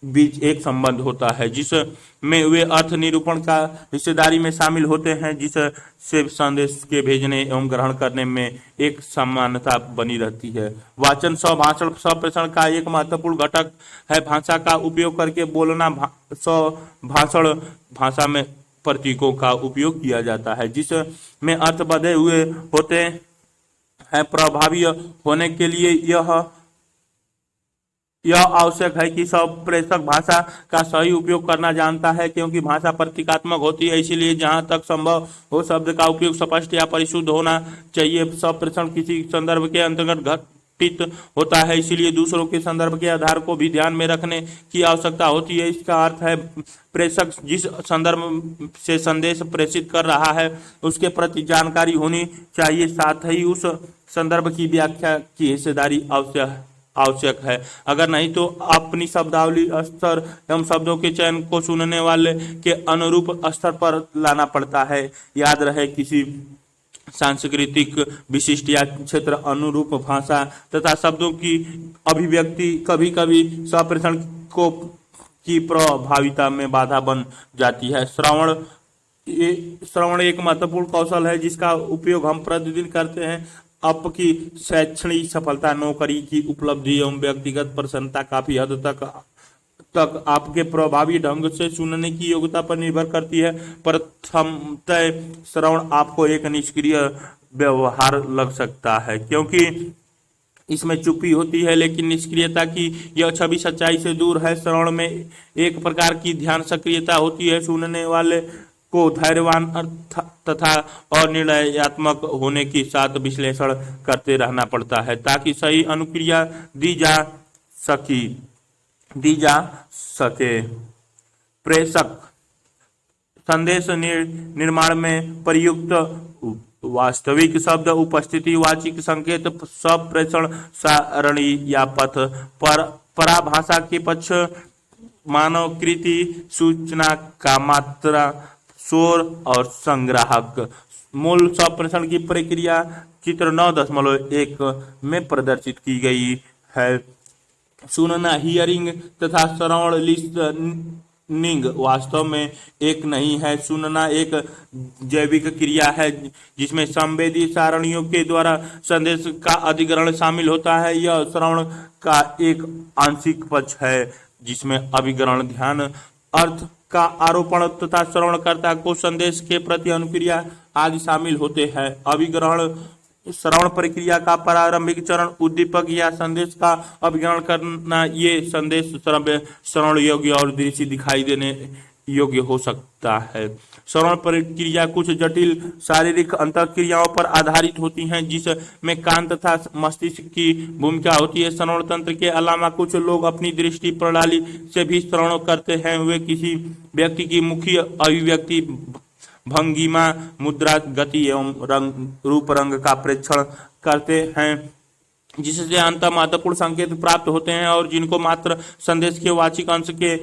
बीच एक संबंध होता है जिसमें वे अर्थ निरूपण का हिस्सेदारी में शामिल होते हैं, जिससे संदेश के भेजने एवं ग्रहण करने में एक समानता बनी रहती है। वाचन भाषण संप्रेषण का एक महत्वपूर्ण घटक है। भाषा का उपयोग करके बोलना भाषण भाषा में प्रतीकों का उपयोग किया जाता है जिसमें अर्थ बंधे हुए होते हैं। प्रभावी होने के लिए यह आवश्यक है कि संप्रेषक भाषा का सही उपयोग करना जानता है क्योंकि भाषा प्रतीकात्मक होती है। इसीलिए जहां तक संभव हो शब्द का उपयोग स्पष्ट या परिशुद्ध होना चाहिए। संप्रेषण किसी संदर्भ के अंतर्गत घटित होता है, इसलिए दूसरों के संदर्भ के आधार को भी ध्यान में रखने की आवश्यकता होती है। इसका अर्थ है प्रेषक जिस संदर्भ से संदेश प्रेषित कर रहा है उसके प्रति जानकारी होनी चाहिए, साथ ही उस संदर्भ की व्याख्या की हिस्सेदारी आवश्यक है। अगर नहीं तो अपनी शब्दावली स्तर एवं शब्दों के चयन को सुनने वाले के अनुरूप स्तर पर लाना पड़ता है। याद रहे किसी सांस्कृतिक विशिष्ट या क्षेत्र अनुरूप भाषा तथा शब्दों की अभिव्यक्ति कभी कभी संप्रेषण की प्रभाविता में बाधा बन जाती है। श्रवण एक महत्वपूर्ण कौशल है जिसका उपयोग हम प्रतिदिन करते हैं। आपकी शैक्षणिक सफलता, नौकरी की उपलब्धि एवं व्यक्तिगत प्रसन्नता काफी हद तक आपके प्रभावी ढंग से सुनने की योग्यता पर निर्भर करती है। प्रथमतः श्रवण आपको एक निष्क्रिय व्यवहार लग सकता है क्योंकि इसमें चुप्पी होती है, लेकिन निष्क्रियता की यह छवि सच्चाई से दूर है। श्रवण में एक प्रकार की ध्यान सक्रियता होती है। सुनने वाले को धैर्यवान तथा और निर्णयात्मक होने के साथ विश्लेषण करते रहना पड़ता है ताकि सही अनुक्रिया सकी दी जा सके। प्रेषक संदेश निर्माण में प्रयुक्त वास्तविक शब्द उपस्थिति वाचिक संकेत सब प्रेषण सारणी या पथ पर पराभाषा के पक्ष मानवकृति सूचना का मात्रा शोर और संग्राहक। मूल संप्रेषण की प्रक्रिया चित्र 9.1 में प्रदर्शित की गई है। सुनना हियरिंग तथा श्रवण लिसनिंग वास्तव में एक नहीं है। सुनना एक जैविक क्रिया है जिसमें संवेदी सारणियों के द्वारा संदेश का अधिग्रहण शामिल होता है। यह श्रवण का एक आंशिक पक्ष है जिसमें अभिग्रहण ध्यान अर्थ का आरोपण तथा श्रवणकर्ता को संदेश के प्रति अनुक्रिया आदि शामिल होते हैं। अभिग्रहण श्रवण प्रक्रिया का प्रारंभिक चरण उद्दीपक या संदेश का अभिग्रहण करना। ये संदेश श्रवण योग्य और दृश्य दिखाई देने योग्य हो सकता है। श्रवण प्रक्रिया कुछ जटिल शारीरिक अंतःक्रियाओं पर आधारित होती हैं जिसमें कान तथा मस्तिष्क की भूमिका होती है। श्रवण तंत्र के अलावा कुछ लोग अपनी दृष्टि प्रणाली से भी श्रवण करते हैं। वे किसी व्यक्ति की मुख्य अभिव्यक्ति भंगिमा मुद्रा गति एवं रूप रंग का प्रेक्षण करते हैं जिससे अंत महत्वपूर्ण संकेत प्राप्त होते हैं और जिनको मात्र संदेश के वाचिक अंश के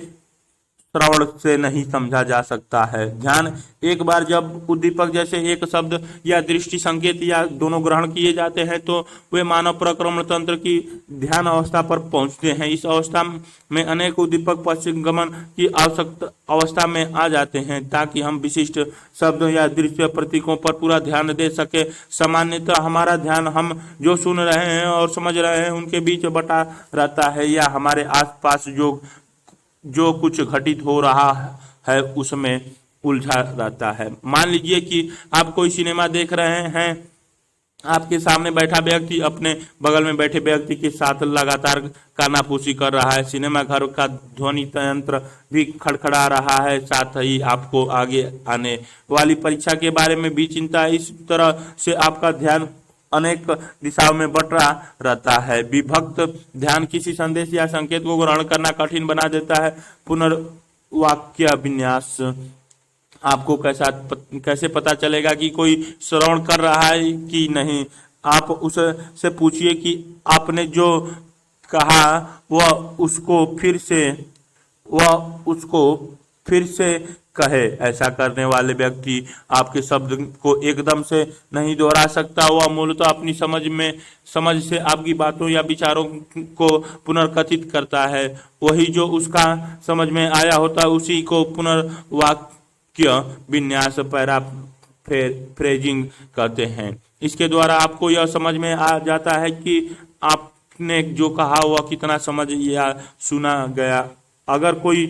श्रवण से नहीं समझा जा सकता है। ध्यान एक बार जब उद्दीपक जैसे एक शब्द या दृष्टि संकेत या दोनों ग्रहण किए जाते हैं तो वे मानव प्रक्रमण तंत्र की ध्यान अवस्था पर पहुंचते हैं। इस अवस्था में अनेक उद्दीपक पश्चिमगमन की आवश्यकता अवस्था में आ जाते हैं ताकि हम विशिष्ट शब्दों या दृश्य प्रतीकों पर पूरा ध्यान दे सके। सामान्यतः हमारा ध्यान हम जो सुन रहे हैं और समझ रहे हैं उनके बीच बटा रहता है या हमारे आसपास जो कुछ घटित हो रहा है उसमें उलझा रहता है। मान लीजिए कि आप कोई सिनेमा देख रहे हैं। आपके सामने बैठा व्यक्ति अपने बगल में बैठे व्यक्ति के साथ लगातार कानाफूसी कर रहा है। सिनेमा घर का ध्वनि तंत्र भी खड़खड़ा रहा है। साथ ही आपको आगे आने वाली परीक्षा के बारे में भी चिंता है। इस तरह से आपका ध्यान अनेक दिशाओं में बट रहा रहता है। विभक्त ध्यान किसी संदेश या संकेत को ग्रहण करना कठिन बना देता है। पुनर्वाक्य विन्यास आपको कैसे पता चलेगा कि कोई श्रवण कर रहा है कि नहीं। आप उससे पूछिए कि आपने जो कहा वह उसको फिर से कहे। ऐसा करने वाले व्यक्ति आपके शब्द को एकदम से नहीं दोहरा सकता। वह मूलतः अपनी समझ से आपकी बातों या विचारों को पुनर्कथित करता है। वही जो उसका समझ में आया होता है उसी को पुनर्वाक्य विन्यास पैराफ्रेजिंग कहते हैं। इसके द्वारा आपको यह समझ में आ जाता है कि आपने जो कहा वह कितना समझ या सुना गया। अगर कोई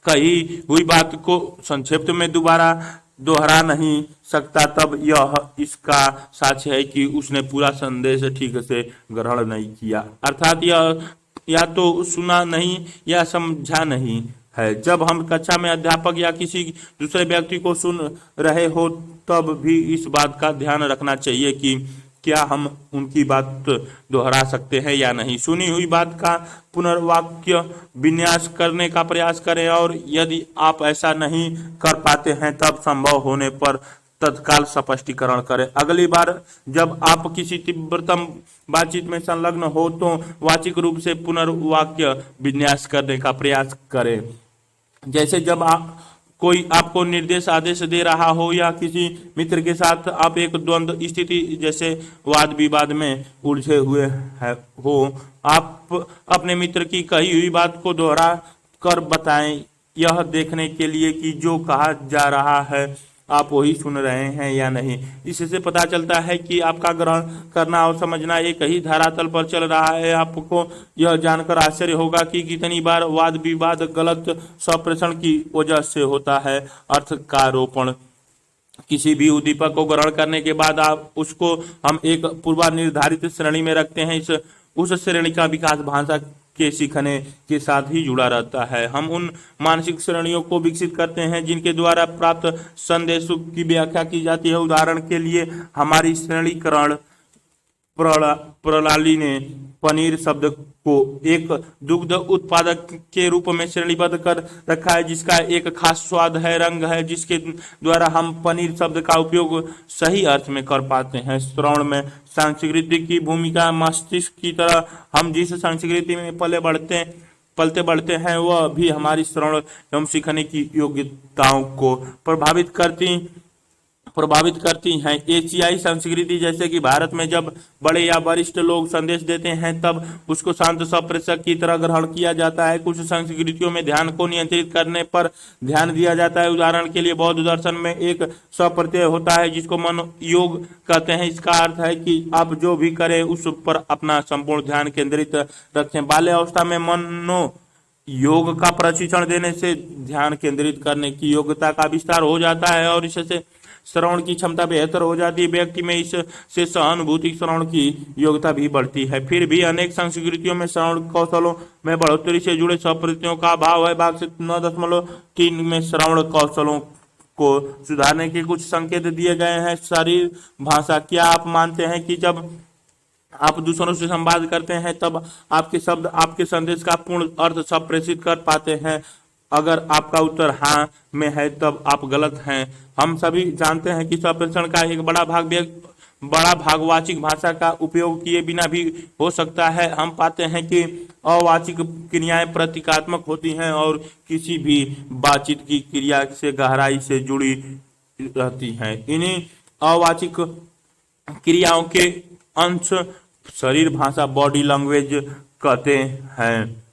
कही हुई बात को संक्षिप्त में दोबारा दोहरा नहीं सकता तब यह इसका साक्ष्य है कि उसने पूरा संदेश ठीक से ग्रहण नहीं किया, अर्थात यह या तो सुना नहीं या समझा नहीं है। जब हम कक्षा में अध्यापक या किसी दूसरे व्यक्ति को सुन रहे हो तब भी इस बात का ध्यान रखना चाहिए कि क्या हम उनकी बात दोहरा सकते हैं या नहीं। सुनी हुई बात का पुनर्वाक्य विन्यास करने का प्रयास करें और यदि आप ऐसा नहीं कर पाते हैं तब संभव होने पर तत्काल स्पष्टीकरण करें। अगली बार जब आप किसी तीव्रतम बातचीत में संलग्न हो तो वाचिक रूप से पुनर्वाक्य विन्यास करने का प्रयास करें। जैसे जब कोई आपको निर्देश आदेश दे रहा हो या किसी मित्र के साथ आप एक द्वंद्व स्थिति जैसे वाद विवाद में उलझे हुए हो, आप अपने मित्र की कही हुई बात को दोहरा कर बताएं, यह देखने के लिए कि जो कहा जा रहा है आप वही सुन रहे हैं या नहीं। इससे पता चलता है कि आपका ग्रहण करना और समझना एक ही धरातल पर चल रहा है। आपको यह जानकर आश्चर्य होगा कि कितनी बार वाद विवाद गलत संप्रेषण की वजह से होता है। अर्थ का रोपण किसी भी उद्दीपक को ग्रहण करने के बाद आप उसको हम एक पूर्व निर्धारित श्रेणी में रखते हैं। इस उस श्रेणी का विकास भाषा के सीखने के साथ ही जुड़ा रहता है। हम उन मानसिक श्रेणियों को विकसित करते हैं जिनके द्वारा प्राप्त संदेशों की व्याख्या की जाती है। उदाहरण के लिए हमारी श्रेणीकरण प्रणाली ने पनीर शब्द को एक दुग्ध उत्पादक के रूप में श्रेणीबद्ध कर रखा है, जिसका एक खास स्वाद है, रंग है, जिसके द्वारा हम पनीर शब्द का उपयोग सही अर्थ में कर पाते हैं। श्रवण में संस्कृति की भूमिका मस्तिष्क की तरह हम जिस संस्कृति में पलते बढ़ते हैं वह भी हमारी श्रवण एवं सीखने की योग्यताओं को प्रभावित करती हैं। एशियाई संस्कृति जैसे कि भारत में जब बड़े या वरिष्ठ लोग संदेश देते हैं तब उसको शांत संप्रेषक की तरह ग्रहण किया जाता है। कुछ संस्कृतियों में ध्यान को नियंत्रित करने पर ध्यान दिया जाता है। उदाहरण के लिए बौद्ध दर्शन में एक स्वप्रत्यय होता है जिसको मन योग कहते हैं। इसका अर्थ है कि आप जो भी करें उस पर अपना संपूर्ण ध्यान केंद्रित रखें। बाल्यावस्था में मनो योग का प्रशिक्षण देने से ध्यान केंद्रित करने की योग्यता का विस्तार हो जाता है और इससे श्रवण की क्षमता बेहतर हो जाती है। व्यक्ति में इससे सहानुभूति श्रवण की योग्यता भी बढ़ती है। फिर भी अनेक संस्कृतियों में श्रवण कौशलों में बढ़ोतरी से जुड़े स्वप्रत्ययों का अभाव है। भाग 9.3 में श्रवण कौशलों को सुधारने के कुछ संकेत दिए गए हैं। शरीर भाषा, क्या आप मानते हैं कि जब आप दूसरों से संवाद करते हैं तब आपके शब्द आपके संदेश का पूर्ण अर्थ संप्रेषित कर पाते हैं? अगर आपका उत्तर हाँ में है तब आप गलत हैं। हम सभी जानते हैं कि संप्रेषण का एक बड़ा भाग वाचिक भाषा का उपयोग किए बिना भी हो सकता है। हम पाते हैं कि अवाचिक क्रियाएं प्रतीकात्मक होती हैं और किसी भी बातचीत की क्रिया से गहराई से जुड़ी रहती हैं। इन्हीं अवाचिक क्रियाओं के अंश शरीर भाषा, बॉडी लैंग्वेज कहते हैं।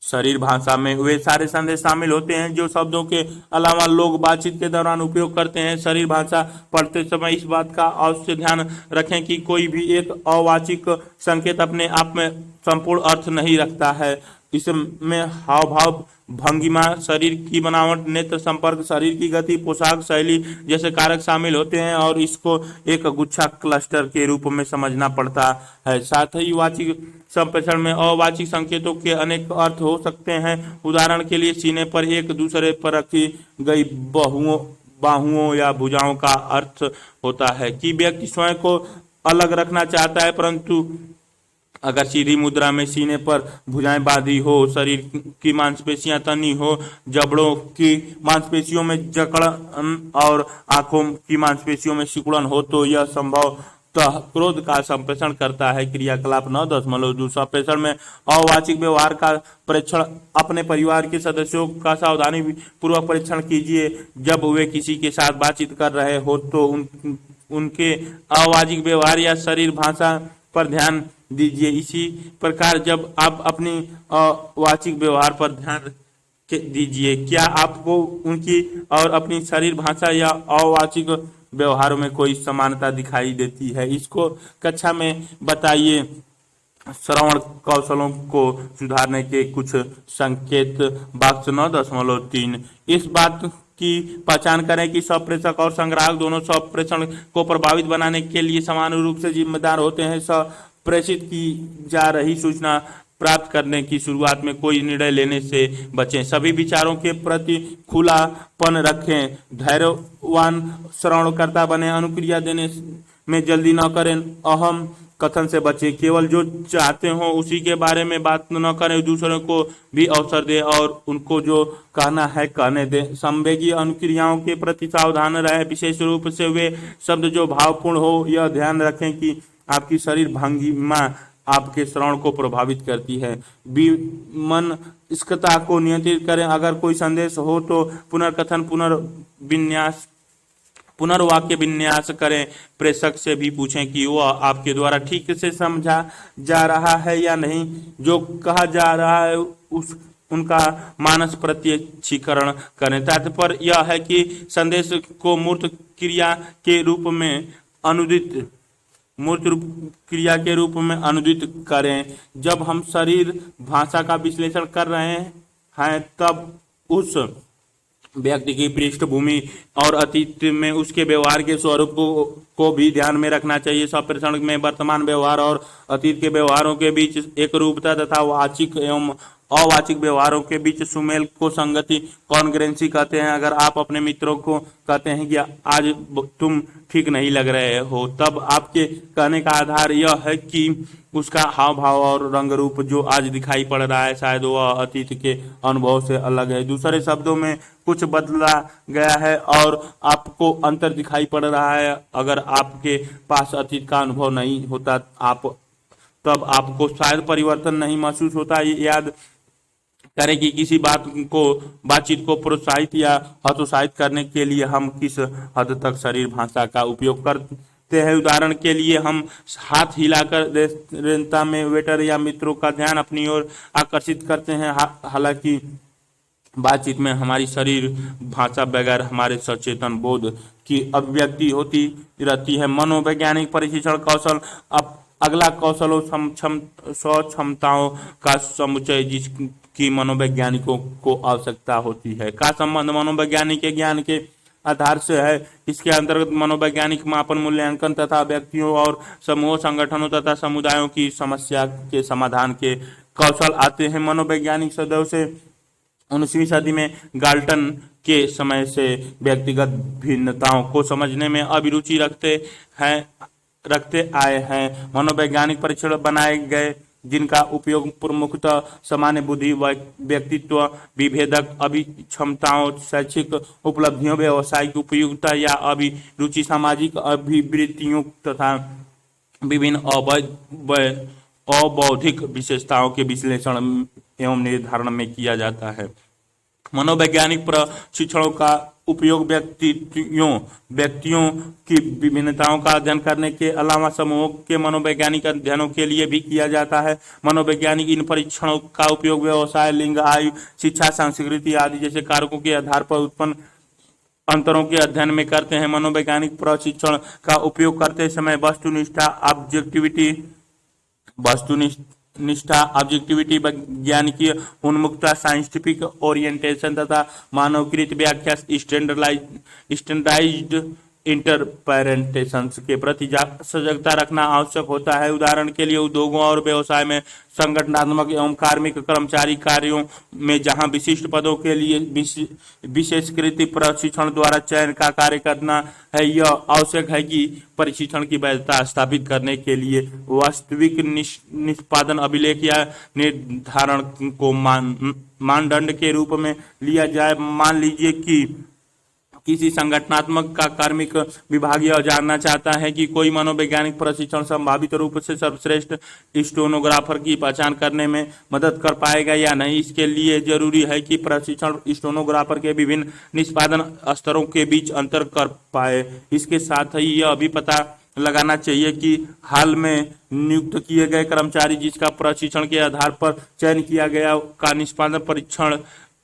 शरीर भाषा में वे सारे संदेश शामिल होते हैं जो शब्दों के अलावा लोग बातचीत के दौरान उपयोग करते हैं। शरीर भाषा पढ़ते समय इस बात का अवश्य ध्यान रखें कि कोई भी एक अवाचिक संकेत अपने आप में संपूर्ण अर्थ नहीं रखता है। इसमें हाव भाव, भंगिमा, शरीर की बनावट, नेत्र संपर्क, शरीर की गति, पोशाक, शैली जैसे कारक शामिल होते हैं और इसको एक गुच्छा क्लस्टर के रूप में समझना पड़ता है। साथ ही वाचिक संप्रेषण में अवाचिक संकेतों के अनेक अर्थ हो सकते हैं। उदाहरण के लिए सीने पर एक दूसरे पर रखी गई बाहुओं या भुजाओं का अर्थ होता है कि व्यक्ति स्वयं को अलग रखना चाहता है, परंतु अगर सीधी मुद्रा में सीने पर भुजाएं बांधी हो, शरीर की मांसपेशियां तनी हो, जबड़ों की मांसपेशियों में जकड़न और आंखों की मांसपेशियों में सिकुड़न हो तो यह संभवतः क्रोध का संप्रेषण करता है। क्रियाकलाप 9.2 संप्रेषण में अवाचिक व्यवहार का परीक्षण। अपने परिवार के सदस्यों का सावधानी पूर्वक परीक्षण कीजिए। जब वे किसी के साथ बातचीत कर रहे हो तो उनके अवाचिक व्यवहार या शरीर भाषा पर ध्यान दीजिए। इसी प्रकार जब आप अपनी अवाचिक व्यवहार पर ध्यान दीजिए, क्या आपको उनकी और अपनी शरीर भाषा या अवाचिक व्यवहारों में कोई समानता दिखाई देती है? इसको कक्षा में बताइए। श्रवण कौशलों को सुधारने के कुछ संकेत। भाग 9.3 इस बात की पहचान करें कि संप्रेषक और संग्राहक दोनों संप्रेषण को प्रभावित बनाने के लिए समान रूप से जिम्मेदार होते हैं। प्रेषित की जा रही सूचना प्राप्त करने की शुरुआत में कोई निर्णय लेने से बचें। सभी विचारों के प्रति खुलापन रखें। धैर्यवान श्रवणकर्ता बने। अनुक्रिया देने में जल्दी न करें। अहम कथन से बचें। केवल जो चाहते हो उसी के बारे में बात न करें। दूसरों को भी अवसर दें और उनको जो कहना है कहने दें। संवेगी अनुक्रियाओं के प्रति सावधान रहें, विशेष रूप से वे शब्द जो भावपूर्ण हो। यह ध्यान रखें कि आपकी शरीर भंगिमा आपके श्रवण को प्रभावित करती है। विमनस्कता को नियंत्रित करें। अगर कोई संदेश हो तो पुनर्कथन, पुनर्वाक्य विन्यास करें। प्रेषक से भी पूछें कि वह आपके द्वारा ठीक से समझा जा रहा है या नहीं। जो कहा जा रहा है उनका मानस प्रत्यक्षीकरण करें। तात्पर्य यह है कि संदेश को मूर्त क्रिया के रूप में अनुदित करें। जब हम शरीर भाषा का विश्लेषण कर रहे हैं तब उस व्यक्ति की पृष्ठभूमि और अतीत में उसके व्यवहार के स्वरूप को भी ध्यान में रखना चाहिए। संप्रेषण में वर्तमान व्यवहार और अतीत के व्यवहारों के बीच एक रूपता तथा वाचिक एवं अवाचिक व्यवहारों के बीच सुमेल को संगति कॉन्ग्रेंसी कहते हैं। अगर आप अपने मित्रों को कहते हैं कि आज तुम ठीक नहीं लग रहे हो, तब आपके कहने का आधार यह है कि उसका हाव भाव और रंग रूप जो आज दिखाई पड़ रहा है शायद वह अतीत के अनुभव से अलग है। दूसरे शब्दों में कुछ बदला गया है और आपको अंतर दिखाई पड़ रहा है। अगर आपके पास अतीत का अनुभव नहीं होता तब आपको शायद परिवर्तन नहीं महसूस होता। याद करें कि किसी बातचीत को प्रोत्साहित या हतोत्साहित करने के लिए हम किस हद तक शरीर भाषा का उपयोग करते हैं। उदाहरण के लिए हम हाथ हिलाकर रेस्तरां में वेटर या मित्रों का ध्यान अपनी ओर आकर्षित करते हैं, हालांकि बातचीत में हमारी शरीर भाषा बगैर हमारे सचेतन बोध की अभिव्यक्ति होती रहती है। मनोवैज्ञानिक प्रशिक्षण कौशल अब अगला कौशल और क्षमताओं का समुच्चय जिसकी मनोवैज्ञानिकों को आवश्यकता होती है का संबंध मनोवैज्ञानिक के ज्ञान के आधार से है। इसके अंतर्गत मनोवैज्ञानिक मापन, मूल्यांकन तथा व्यक्तियों और समूह, संगठनों तथा समुदायों की समस्या के समाधान के कौशल आते हैं। मनोवैज्ञानिक सदैव से 19वीं सदी में गाल्टन के समय से व्यक्तिगत भिन्नताओं को समझने में अभिरुचि रखते आए हैं। मनोवैज्ञानिक परीक्षण बनाए गए जिनका उपयोग प्रमुखतः सामान्य बुद्धि, व्यक्तित्व विभेदक अभिक्षमताओं, शैक्षिक उपलब्धियों, व्यावसायिक उपयोगिता या अभिरुचि, सामाजिक अभिवृत्तियों तथा विभिन्न अबौद्धिक विशेषताओं के विश्लेषण एवं निर्धारण में किया जाता है। मनोवैज्ञानिक प्रशिक्षणों का उपयोग व्यक्तियों की विभिन्नताओं का अध्ययन करने के अलावा समूहों के मनोवैज्ञानिक अध्ययनों के लिए भी किया जाता है। मनोवैज्ञानिक इन परीक्षणों का उपयोग व्यवसाय, लिंग, आयु, शिक्षा, संस्कृति आदि जैसे कारकों के आधार पर उत्पन्न अंतरों के अध्ययन में करते हैं। मनोवैज्ञानिक प्रशिक्षण का उपयोग करते समय वस्तुनिष्ठा, ऑब्जेक्टिविटी, वैज्ञानिकीय उन्मुखता, साइंटिफिक ओरिएंटेशन तथा मानवकृत व्याख्या, स्टैंडर्डाइज्ड इंटरप्रेटेशंस के प्रति सजगता रखना आवश्यक होता है। उदाहरण के लिए उद्योगों और व्यवसाय में संगठनात्मक एवं कार्मिक कर्मचारी कार्यों में जहां विशिष्ट पदों के लिए विशेषकृत प्रशिक्षण द्वारा चयन का कार्य करना है, यह आवश्यक है कि प्रशिक्षण की वैधता स्थापित करने के लिए वास्तविक निष्पादन अभिलेख या निर्धारण को मानदंड के रूप में लिया जाए। मान लीजिए कि किसी संगठनात्मक का कार्मिक विभाग यह जानना चाहता है कि कोई मनोवैज्ञानिक प्रशिक्षण संभावित रूप से सर्वश्रेष्ठ स्टेनोग्राफर की पहचान करने में मदद कर पाएगा या नहीं। इसके लिए जरूरी है कि प्रशिक्षण स्टेनोग्राफर के विभिन्न निष्पादन स्तरों के बीच अंतर कर पाए। इसके साथ ही यह भी पता लगाना चाहिए कि हाल में नियुक्त किए गए कर्मचारी जिसका प्रशिक्षण के आधार पर चयन किया गया का निष्पादन परीक्षण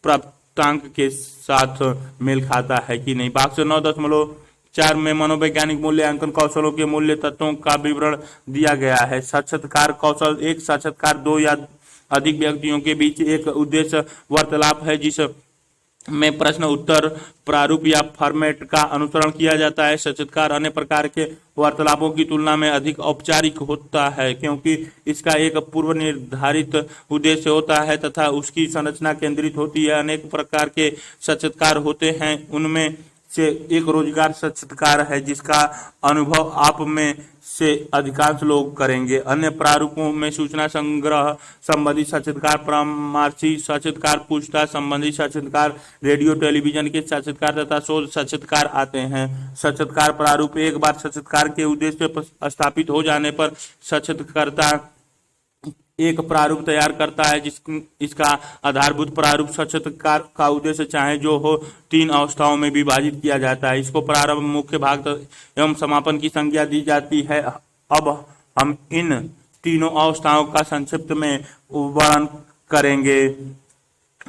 प्राप्तांक के साथ मेल खाता है कि नहीं। भाग 9.4 में मनोवैज्ञानिक मूल्यांकन कौशलों के मूल्य तत्वों का विवरण दिया गया है। साक्षात्कार कौशल एक साक्षात्कार दो या अधिक व्यक्तियों के बीच एक उद्देश्य वार्तालाप है जिस में प्रश्न उत्तर प्रारूप या फॉर्मेट का अनुसरण किया जाता है। साक्षात्कार अन्य प्रकार के वार्तालापों की तुलना में अधिक औपचारिक होता है क्योंकि इसका एक पूर्व निर्धारित उद्देश्य होता है तथा उसकी संरचना केंद्रित होती है। अनेक प्रकार के साक्षात्कार होते हैं, उनमें से एक रोजगार साक्षात्कार है जिसका अनुभव आप में से अधिकांश लोग करेंगे। अन्य प्रारूपों में सूचना संग्रह संबंधी साक्षात्कार, परामर्शी साक्षात्कार, पूछताछ संबंधी साक्षात्कार, रेडियो टेलीविजन के साक्षात्कार तथा शोध साक्षात्कार आते हैं। साक्षात्कार प्रारूप एक बार साक्षात्कार के उद्देश्य स्थापित हो जाने पर साक्षात्कारकर्ता एक प्रारूप तैयार करता है इसका आधारभूत प्रारूप साक्षात्कार का उद्देश्य चाहे जो हो 3 अवस्थाओं में विभाजित किया जाता है। इसको प्रारंभ, मुख्य भाग एवं समापन की संज्ञा दी जाती है। अब हम इन तीनों अवस्थाओं का संक्षिप्त में वर्णन करेंगे।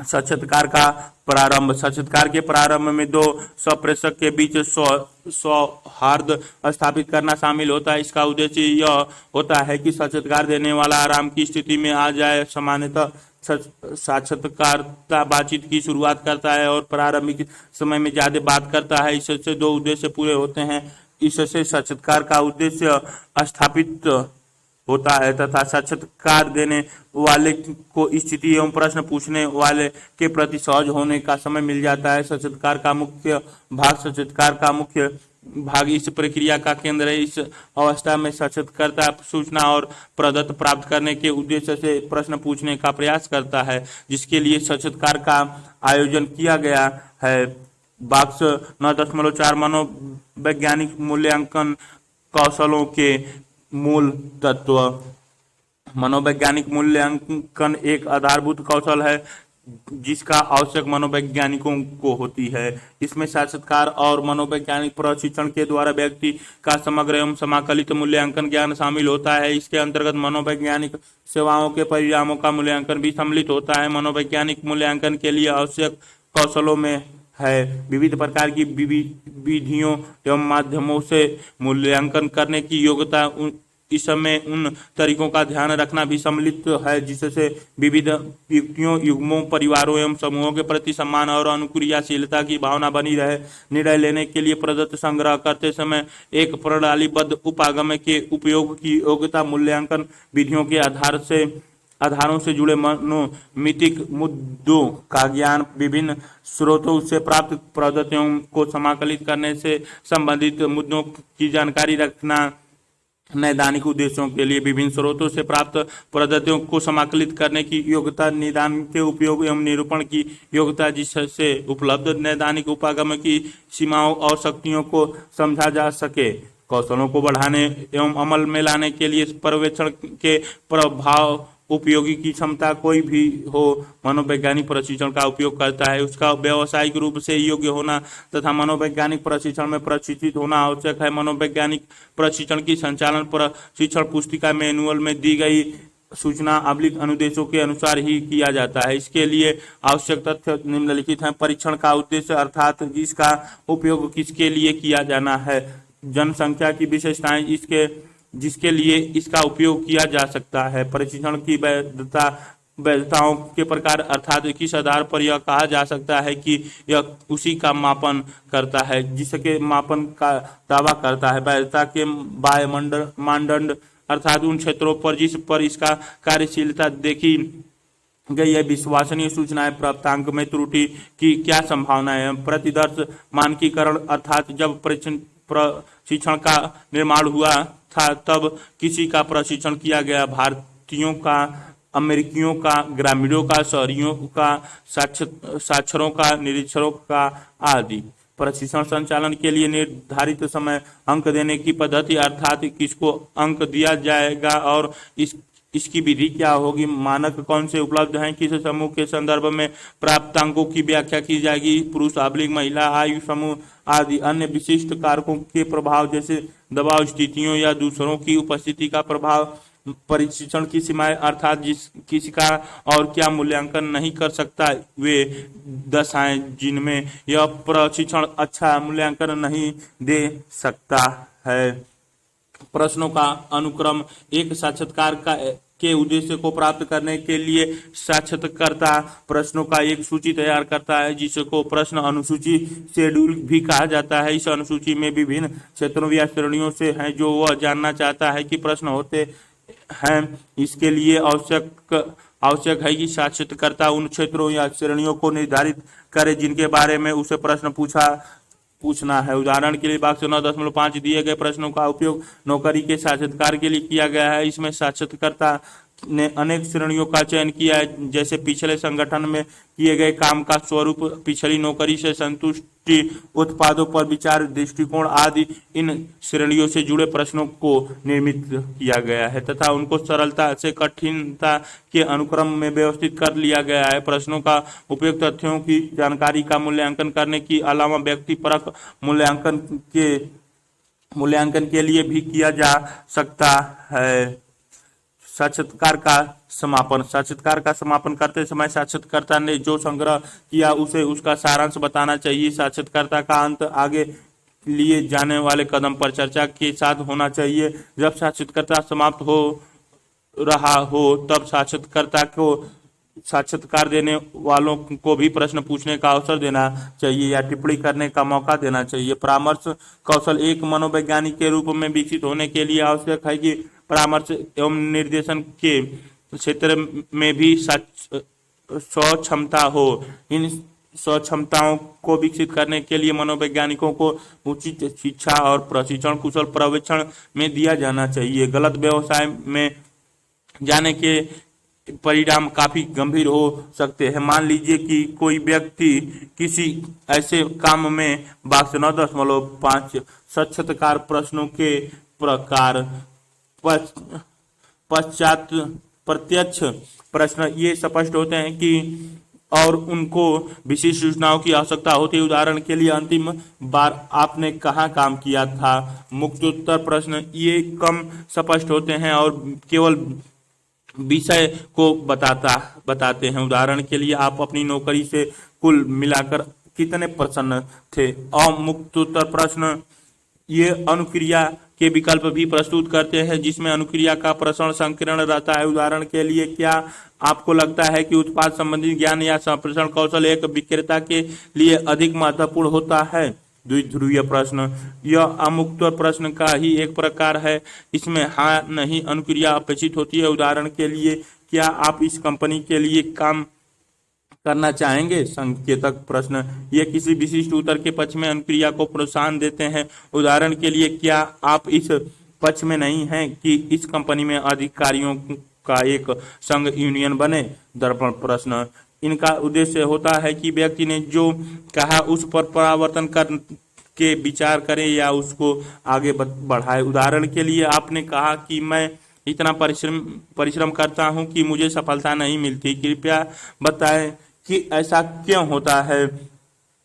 साक्षात्कार का प्रारंभ। साक्षात्कार के प्रारंभ में 2 संप्रेषक के बीच सौहार्द स्थापित करना शामिल होता है। इसका उद्देश्य यह होता है कि साक्षात्कार देने वाला आराम की स्थिति में आ जाए। सामान्यतः साक्षात्कारता बातचीत की शुरुआत करता है और प्रारंभिक समय में ज्यादा बात करता है। इससे दो उद्देश्य पूरे होते हैं। इससे साक्षात्कार का उद्देश्य स्थापित होता है तथा साक्षात्कार देने वाले को स्थिति एवं प्रश्न पूछने वाले के प्रति सहज होने का समय मिल जाता है। साक्षात्कार का मुख्य भाग इस प्रक्रिया का केंद्र है। इस अवस्था में साक्षात्कारता सूचना और प्रदत्त प्राप्त करने के उद्देश्य से प्रश्न पूछने का प्रयास करता है, जिसके लिए साक्षात्कार का आयोजन किया गया है। बॉक्स 9.4 मनोवैज्ञानिक मूल्यांकन कौशलों के मूल तत्व। मनोवैज्ञानिक मूल्यांकन एक आधारभूत कौशल है जिसका आवश्यक मनोवैज्ञानिकों को होती है। इसमें साक्षात्कार और मनोवैज्ञानिक प्रशिक्षण के द्वारा व्यक्ति का समग्र एवं समाकलित मूल्यांकन ज्ञान शामिल होता है। इसके अंतर्गत मनोवैज्ञानिक सेवाओं के परिणामों का मूल्यांकन भी सम्मिलित होता है। मनोवैज्ञानिक मूल्यांकन के लिए आवश्यक कौशलों में है विविध प्रकार की विधियों एवं माध्यमों से मूल्यांकन करने की योग्यता। इसमें उन तरीकों का ध्यान रखना भी सम्मिलित है जिससे विविध व्यक्तियों, युग्मों, परिवारों एवं समूहों के प्रति सम्मान और अनुक्रियाशीलता की भावना बनी रहे। निर्णय लेने के लिए प्रदत्त संग्रह करते समय एक प्रणालीबद्ध उपागम के उपयोग की योग्यता। मूल्यांकन विधियों के आधारों से जुड़े मनोमितिक मुद्दों का ज्ञान, विभिन्न स्रोतों से प्राप्त पद्धतियों को समाकलित करने से संबंधित मुद्दों की जानकारी रखना, नैदानिक उद्देश्यों के लिए विभिन्न स्रोतों से प्राप्त पद्धतियों को समाकलित करने की योग्यता, निदान के उपयोग एवं निरूपण की योग्यता, जिससे उपलब्ध नैदानिक उपागम की सीमाओं और शक्तियों को समझा जा सके। कौशलों को बढ़ाने एवं अमल में लाने के लिए पर्यवेक्षण के प्रभाव उपयोगी की क्षमता कोई भी हो मनोवैज्ञानिक प्रशिक्षण का उपयोग करता है। उसका व्यावसायिक रूप से योग्य होना तथा मनोवैज्ञानिक प्रशिक्षण में प्रशिक्षित होना आवश्यक है। मनोवैज्ञानिक प्रशिक्षण की संचालन प्रशिक्षण पुस्तिका मैनुअल में दी गई सूचना अनुदेशों के अनुसार ही किया जाता है। इसके लिए आवश्यक तथ्य निम्नलिखित हैं। परीक्षण का उद्देश्य अर्थात इसका उपयोग किसके लिए किया जाना है, जनसंख्या की विशेषताएं जिसके लिए इसका उपयोग किया जा सकता है, परीक्षण की वैधताओं के प्रकार अर्थात किस आधार पर यह कहा जा सकता है कि यह उसी का मापन करता है जिसके मापन का दावा करता है, वैधता के बाह्य मानदंड अर्थात उन क्षेत्रों पर जिस पर इसका कार्यशीलता देखी गई है, विश्वसनीय सूचनाएं, प्राप्तांक में त्रुटि की क्या संभावना है, प्रतिदर्श मानकीकरण अर्थात जब प्रशिक्षण का निर्माण हुआ था तब किसी का प्रशिक्षण किया गया, भारतीयों का, अमेरिकियों का, ग्रामीणों का, शहरियों का, साक्षरों का, निरीक्षरों का आदि। प्रशिक्षण संचालन के लिए निर्धारित समय अंक देने की पद्धति अर्थात किसको अंक दिया जाएगा और इसकी विधि क्या होगी, मानक कौन से उपलब्ध हैं, किस समूह के संदर्भ में प्राप्तांकों की व्याख्या की जाएगी, पुरुष महिला, आयु समूह आदि। अन्य विशिष्ट कारकों के प्रभाव जैसे दबाव स्थितियों या दूसरों की उपस्थिति का प्रभाव। परीक्षण की सीमाएं अर्थात किसी का और क्या मूल्यांकन नहीं कर सकता, वे दशाएं जिनमें यह प्रशिक्षण अच्छा मूल्यांकन नहीं दे सकता है। प्रश्नों का अनुक्रम एक साक्षात्कार के उद्देश्य को प्राप्त करने के लिए साक्षात्कारकर्ता प्रश्नों का एक सूची तैयार करता है जिसको प्रश्न अनुसूची शेड्यूल भी कहा जाता है। इस अनुसूची में विभिन्न क्षेत्रों या श्रेणियों से हैं जो वह जानना चाहता है कि प्रश्न होते हैं। इसके लिए आवश्यक है कि साक्षात्कारकर्ता उन क्षेत्रों या श्रेणियों को निर्धारित करे जिनके बारे में उसे प्रश्न पूछना है। उदाहरण के लिए बॉक्स 9.5 दिए गए प्रश्नों का उपयोग नौकरी के साक्षात्कार के लिए किया गया है। इसमें साक्षात्कारकर्ता ने अनेक श्रेणियों का चयन किया है, जैसे पिछले संगठन में किए गए काम का स्वरूप, पिछली नौकरी से संतुष्टि, उत्पादों पर विचार, दृष्टिकोण आदि। इन श्रेणियों से जुड़े प्रश्नों को निर्मित किया गया है तथा उनको सरलता से कठिनता के अनुक्रम में व्यवस्थित कर लिया गया है। प्रश्नों का उपयोग तथ्यों की जानकारी का मूल्यांकन करने के अलावा व्यक्तिपरक मूल्यांकन के लिए भी किया जा सकता है। साक्षात्कार का समापन करते समय साक्षात्कारकर्ता ने जो संग्रह किया उसे उसका सारांश बताना चाहिए। साक्षात्कारकर्ता का अंत आगे लिए जाने वाले कदम पर चर्चा के साथ होना चाहिए। जब साक्षात्कारकर्ता समाप्त हो रहा हो तब साक्षात्कारकर्ता को साक्षात्कार देने वालों को भी प्रश्न पूछने का अवसर देना चाहिए या टिप्पणी करने का मौका देना चाहिए। परामर्श कौशल एक मनोवैज्ञानिक के रूप में विकसित होने के लिए आवश्यक है कि परामर्श एवं निर्देशन के क्षेत्र में भी स्वक्षमता हो। इन स्वक्षमताओं को विकसित करने के लिए मनोवैज्ञानिकों को उचित शिक्षा और प्रशिक्षण कुशल पर्यवेक्षण में दिया जाना चाहिए। गलत व्यवसाय में जाने के परिणाम काफी गंभीर हो सकते हैं। मान लीजिए कि कोई व्यक्ति किसी ऐसे काम में 92.5 साक्षात्कार प्रश्नों के प्रकार पश्चात प्रत्यक्ष प्रश्न ये स्पष्ट होते हैं कि और उनको विशिष्ट सूचनाओं की आवश्यकता होती है। उदाहरण के लिए अंतिम बार आपने कहाँ काम किया था। मुक्तोत्तर प्रश्न ये कम स्पष्ट होते हैं और केवल विषय को बताते हैं। उदाहरण के लिए आप अपनी नौकरी से कुल मिलाकर कितने प्रसन्न थे। अमुक्तोत्तर प्रश्न ये अनुक्रिया के विकल्प भी प्रस्तुत करते हैं जिसमें अनुक्रिया का प्रश्न संकीर्ण रहता है। उदाहरण के लिए, क्या आपको लगता है कि उत्पाद संबंधी ज्ञान या संप्रेषण कौशल एक विक्रेता के लिए अधिक महत्वपूर्ण होता है। द्विध्रुवीय प्रश्न यह अमुक्त प्रश्न का ही एक प्रकार है। इसमें हाँ नहीं अनुक्रिया अपेक्षित होती है। उदाहरण के लिए, क्या आप इस कंपनी के लिए काम करना चाहेंगे। संकेतक प्रश्न ये किसी विशिष्ट उत्तर के पक्ष में अनुक्रिया को प्रोत्साहन देते हैं। उदाहरण के लिए, क्या आप इस पक्ष में नहीं हैं कि इस कंपनी में अधिकारियों का एक संघ यूनियन बने। दर्पण प्रश्न इनका उद्देश्य होता है कि व्यक्ति ने जो कहा उस पर परावर्तन कर के विचार करें या उसको आगे बढ़ाए। उदाहरण के लिए, आपने कहा कि मैं इतना परिश्रम करता हूं कि मुझे सफलता नहीं मिलती। कृपया बताएं कि ऐसा क्यों होता है।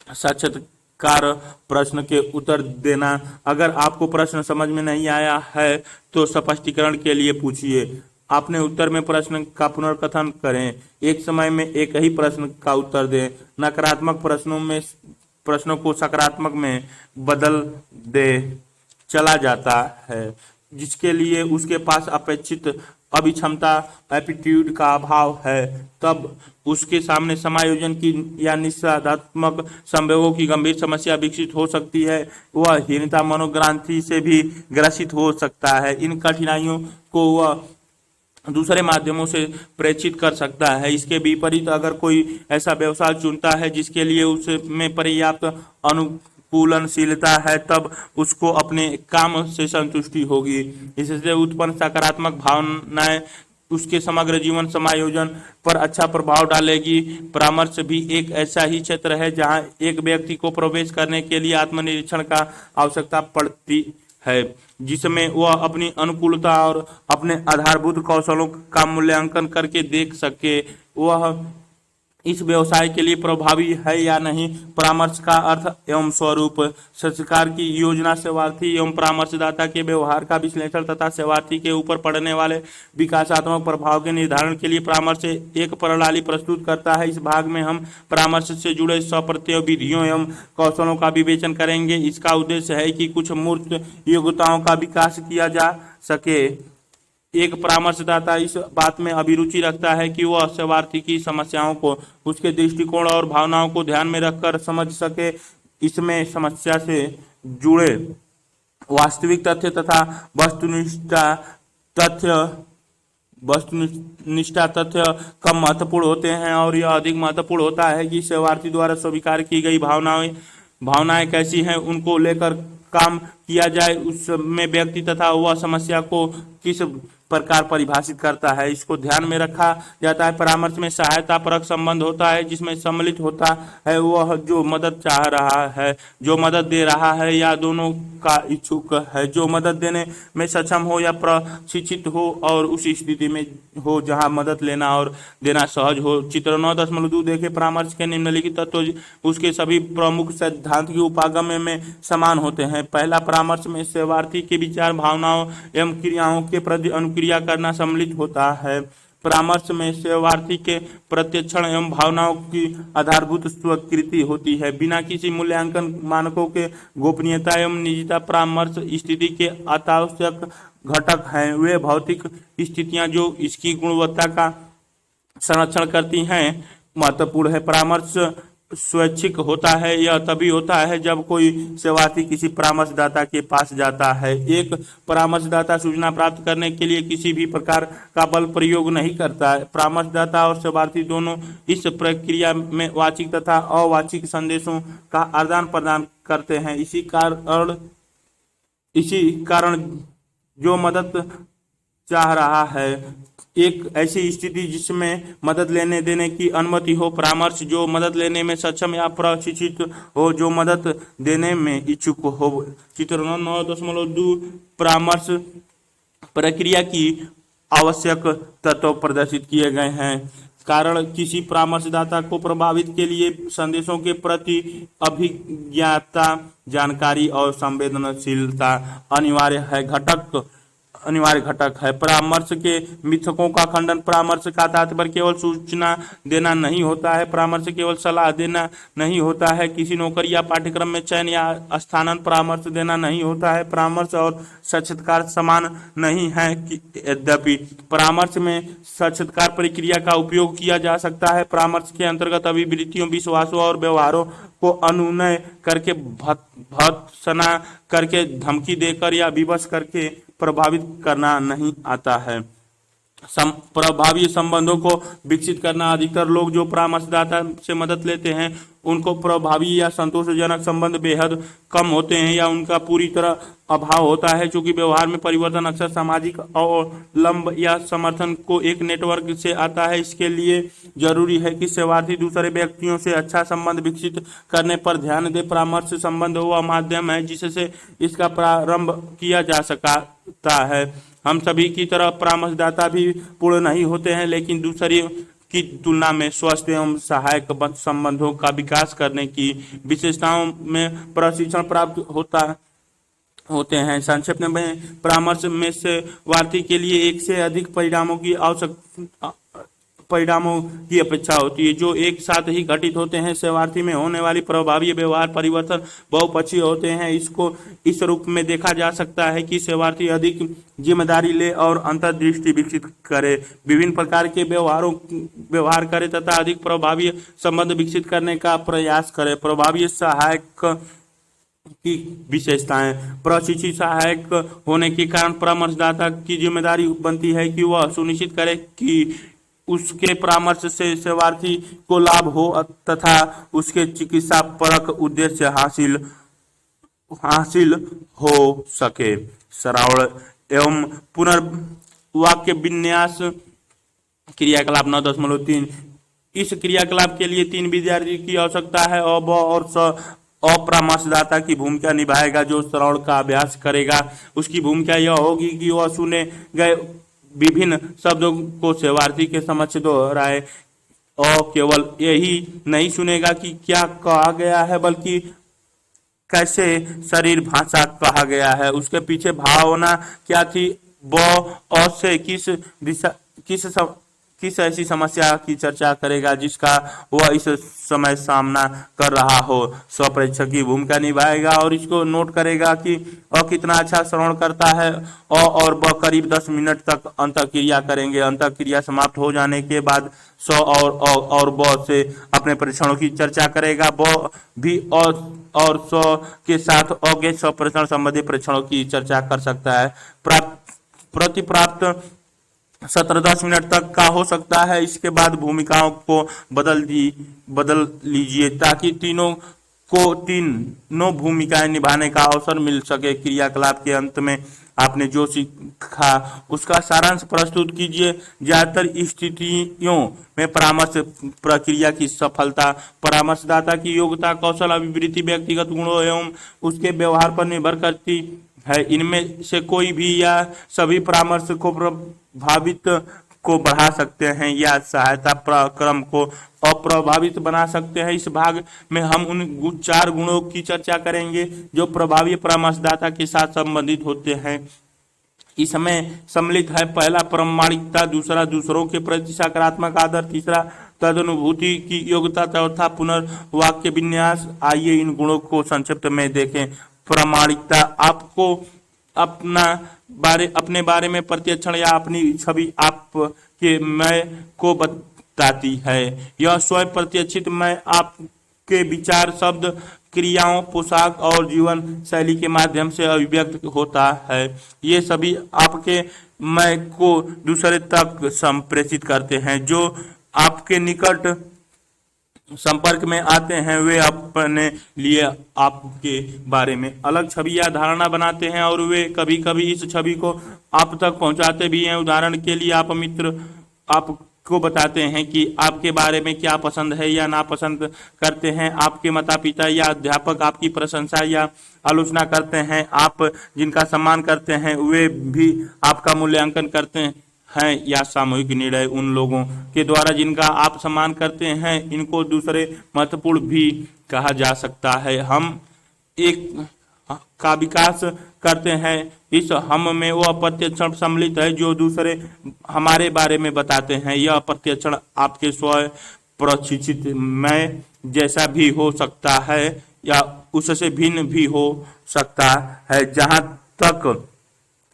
साक्षात्कार प्रश्न के उत्तर देना। अगर आपको प्रश्न समझ में नहीं आया है तो स्पष्टीकरण के लिए पूछिए। अपने उत्तर में प्रश्न का पुनर्कथन करें। एक समय में एक ही प्रश्न का उत्तर दें। नकारात्मक प्रश्नों को सकारात्मक में बदल दे चला जाता है जिसके लिए उसके पास अपेक्षित अभिक्षमता एप्टीट्यूड का अभाव है। तब उसके सामने समायोजन की या निषेधात्मक संवेगों की गंभीर समस्या विकसित हो सकती है। वह हीनता मनोग्रांथि से भी ग्रसित हो सकता है। इन कठिनाइयों को वह दूसरे माध्यमों से प्रेषित कर सकता है। इसके विपरीत अगर कोई ऐसा व्यवसाय चुनता है जिसके लिए उसमें पर्याप्त अनुकूलनशीलता है तब उसको अपने काम से संतुष्टि होगी। इससे उत्पन्न सकारात्मक भावनाएं उसके समग्र जीवन समायोजन पर अच्छा प्रभाव डालेगी। परामर्श भी एक ऐसा ही क्षेत्र है जहां एक व्यक्ति को प्रवेश करने के लिए आत्मनिरीक्षण का आवश्यकता पड़ती है जिसमें वह अपनी अनुकूलता और अपने आधारभूत कौशलों का मूल्यांकन करके देख सके वह इस व्यवसाय के लिए प्रभावी है या नहीं। परामर्श का अर्थ एवं स्वरूप। साक्षात्कार की योजना सेवार्थी एवं परामर्शदाता के व्यवहार का विश्लेषण तथा सेवार्थी के ऊपर पड़ने वाले विकासात्मक प्रभाव के निर्धारण के लिए परामर्श एक प्रणाली प्रस्तुत करता है। इस भाग में हम परामर्श से जुड़े स्वप्रत्यय विधियों एवं कौशलों का विवेचन करेंगे। इसका उद्देश्य है कि कुछ मूर्त योग्यताओं का विकास किया जा सके। एक परामर्शदाता इस बात में अभिरुचि रखता है कि वह सेवार्थी की समस्याओं को उसके दृष्टिकोण और भावनाओं को ध्यान में रखकर समझ सके। इसमें समस्या से जुड़े वास्तविक तथ्य तथा वस्तुनिष्ठ तथ्य कम महत्वपूर्ण होते हैं और यह अधिक महत्वपूर्ण होता है कि सेवार्थी द्वारा स्वीकार की गई भावनाएं कैसी हैं उनको लेकर काम किया जाए। उसमें व्यक्ति तथा वह समस्या को किस प्रकार परिभाषित करता है इसको ध्यान में रखा जाता है। परामर्श में सहायता परक संबंध होता है जिसमें सम्मिलित होता है वह जो मदद चाह रहा है, जो मदद दे रहा है या दोनों का इच्छुक है, जो मदद देने में सक्षम हो या प्रशिक्षित हो और उस स्थिति में हो जहां मदद लेना और देना सहज हो। चित्र 9.2 देखे। परामर्श के निम्नलिखित तत्व उसके सभी प्रमुख सिद्धांत की उपागम में समान होते हैं। पहला, परामर्श में सेवार्थी के विचार भावनाओं एवं क्रियाओं के प्रति अनुक्रिया करना सम्मिलित होता है। परामर्श में सेवार्थी के प्रत्यक्षण एवं भावनाओं की आधारभूत स्वीकृति होती है बिना किसी मूल्यांकन मानकों के। गोपनीयता एवं निजता परामर्श स्थिति के अत्यावश्यक घटक हैं। वे भौतिक स्थितियां जो इसकी गुणवत्ता का संरक्षण करती हैं। महत्वपूर्ण है, परामर्श स्वैच्छिक होता है। यह तभी होता है जब कोई सेवार्थी किसी परामर्शदाता के पास जाता है। एक परामर्शदाता सूचना प्राप्त करने के लिए किसी भी प्रकार का बल प्रयोग नहीं करता है। परामर्शदाता और सेवार्थी दोनों इस प्रक्रिया में वाचिक तथा अवाचिक संदेशों का आदान प्रदान करते हैं। इसी कारण जो मदद चाह रहा है, एक ऐसी स्थिति जिसमें मदद लेने देने की अनुमति हो। परामर्श जो मदद लेने में सक्षम या प्रशिक्षित हो, जो मदद देने में इच्छुक हो। चित्र 9.2 परामर्श प्रक्रिया की आवश्यक तत्व प्रदर्शित किए गए हैं। कारण, किसी परामर्शदाता को प्रभावित के लिए संदेशों के प्रति अभिज्ञता, जानकारी और संवेदनशीलता अनिवार्य घटक है। परामर्श के मिथकों का खंडन। परामर्श का तात्पर्य केवल सूचना देना नहीं होता है। परामर्श केवल सलाह देना नहीं होता है। किसी नौकरी या पाठ्यक्रम में चयन या स्थानांतरण परामर्श देना नहीं होता है। परामर्श और साक्षात्कार समान नहीं है। यद्यपि परामर्श में साक्षात्कार प्रक्रिया का उपयोग किया जा सकता है। परामर्श के अंतर्गत अभिवृत्तियों, विश्वासों और व्यवहारों को अनुनय करके, भर्त्सना करके, धमकी देकर या विवश करके प्रभावित करना नहीं आता है। प्रभावी संबंधों को विकसित करना। अधिकतर लोग जो परामर्शदाता से मदद लेते हैं उनको प्रभावी या संतोषजनक संबंध बेहद कम होते हैं या उनका पूरी तरह अभाव होता है। चूंकि व्यवहार में परिवर्तन अक्सर सामाजिक अवलंब या समर्थन को एक नेटवर्क से आता है, इसके लिए जरूरी है कि सेवार्थी दूसरे व्यक्तियों से अच्छा संबंध विकसित करने पर ध्यान दे। परामर्श संबंध वह माध्यम है जिससे इसका प्रारंभ किया जा सकता है। हम सभी की तरह परामर्शदाता भी पूर्ण नहीं होते हैं, लेकिन दूसरे की तुलना में स्वस्थ एवं सहायक संबंधों का विकास करने की विशेषताओं में प्रशिक्षण प्राप्त होते हैं। संक्षेप में, परामर्श में सेवार्थी के लिए एक से अधिक परिणामों की अपेक्षा होती है जो एक साथ ही घटित होते हैं। सेवार्थी में होने वाली प्रभावी व्यवहार परिवर्तन बहुपक्षीय होते हैं। इसको इस रूप में देखा जा सकता है कि सेवार्थी अधिक जिम्मेदारी ले और अंतर्दृष्टि विकसित करे, विभिन्न प्रकार के व्यवहार करे तथा अधिक प्रभावी संबंध विकसित करने का प्रयास करे। प्रभावी सहायक की विशेषताएं। प्रशिक्षित सहायक होने के कारण परामर्शदाता की जिम्मेदारी बनती है कि वह सुनिश्चित करे कि उसके परामर्श से सेवार्थी को लाभ हो तथा उसके चिकित्सा परक उद्देश्य हासिल हो सके। सरावड़ एवं पुनर्वाक्य विन्यास क्रियाकलाप 9.3। इस क्रियाकलाप के लिए 3 विद्यार्थी की आवश्यकता है। और अपरामर्शदाता की भूमिका निभाएगा जो श्रवण का अभ्यास करेगा। उसकी भूमिका यह होगी कि वह सुने गए विभिन्न शब्दों को सेवार्थी के समक्ष दोहराए और केवल यही नहीं सुनेगा कि क्या कहा गया है, बल्कि कैसे शरीर भाषा कहा गया है, उसके पीछे भावना क्या थी, वो से किस ऐसी समस्या की चर्चा करेगा जिसका वह इस समय सामना कर रहा हो। स्वप्रेक्षक की भूमिका निभाएगा और इसको नोट करेगा कि वह कितना अच्छा श्रवण करता है और वह करीब 10 मिनट तक अंतःक्रिया करेंगे। अंतःक्रिया समाप्त हो जाने के बाद और वह से अपने परीक्षणों की चर्चा करेगा। वह भी और के साथ अज्ञेय स्वप्रेक्षण संबंधी परीक्षणों की चर्चा कर सकता है। प्रतिप्राप्त सत्र 10 मिनट तक का हो सकता है। इसके बाद भूमिकाओं को बदल लीजिए ताकि तीनों भूमिकाएं निभाने का अवसर मिल सके। क्रियाकलाप के अंत में आपने जो सीखा उसका सारांश प्रस्तुत कीजिए। ज्यादातर स्थितियों में परामर्श प्रक्रिया की सफलता परामर्शदाता की योग्यता, कौशल, अभिवृत्ति, व्यक्तिगत गुणों एवं उसके व्यवहार पर निर्भर करती है। इनमें से कोई भी या सभी परामर्श को प्रभावित को बढ़ा सकते हैं या सहायता क्रम को अप्रभावित बना सकते हैं। इस भाग में हम उन 4 गुणों की चर्चा करेंगे जो प्रभावी परामर्शदाता के साथ संबंधित होते हैं। इसमें सम्मिलित है पहला प्रामाणिकता, दूसरा दूसरों के प्रति सकारात्मक आदर, तीसरा तदनुभूति की योग्यता, चौथा पुनर्वाक्य विन्यास। आइए इन गुणों को संक्षिप्त में देखें। प्रामाणिकता, आपको अपने बारे में प्रतिक्षण या अपनी छवि आप के मैं को लाती है। यह स्वयं प्रत्यक्षित मैं आपके विचार, शब्द, क्रियाओं, पोशाक और जीवन शैली के माध्यम से अभिव्यक्त होता है। ये सभी आपके मैं को दूसरे तक संप्रेषित करते हैं। जो आपके निकट संपर्क में आते हैं वे अपने लिए आपके बारे में अलग छवि या धारणा बनाते हैं और वे कभी कभी इस छवि को आप तक पहुंचाते भी हैं। उदाहरण के लिए आप मित्र आपको बताते हैं कि आपके बारे में क्या पसंद है या नापसंद करते हैं। आपके माता पिता या अध्यापक आपकी प्रशंसा या आलोचना करते हैं। आप जिनका सम्मान करते हैं वे भी आपका मूल्यांकन करते हैं या सामूहिक निर्णय उन लोगों के द्वारा जिनका आप सम्मान करते हैं। इनको दूसरे महत्वपूर्ण भी कहा जा सकता है। हम एक का विकास करते हैं। इस हम में वह प्रत्यक्षण सम्मिलित है जो दूसरे हमारे बारे में बताते हैं। यह प्रत्यक्षण आपके स्व प्रशिक्षित मैं जैसा भी हो सकता है या उससे भिन्न भी हो सकता है। जहाँ तक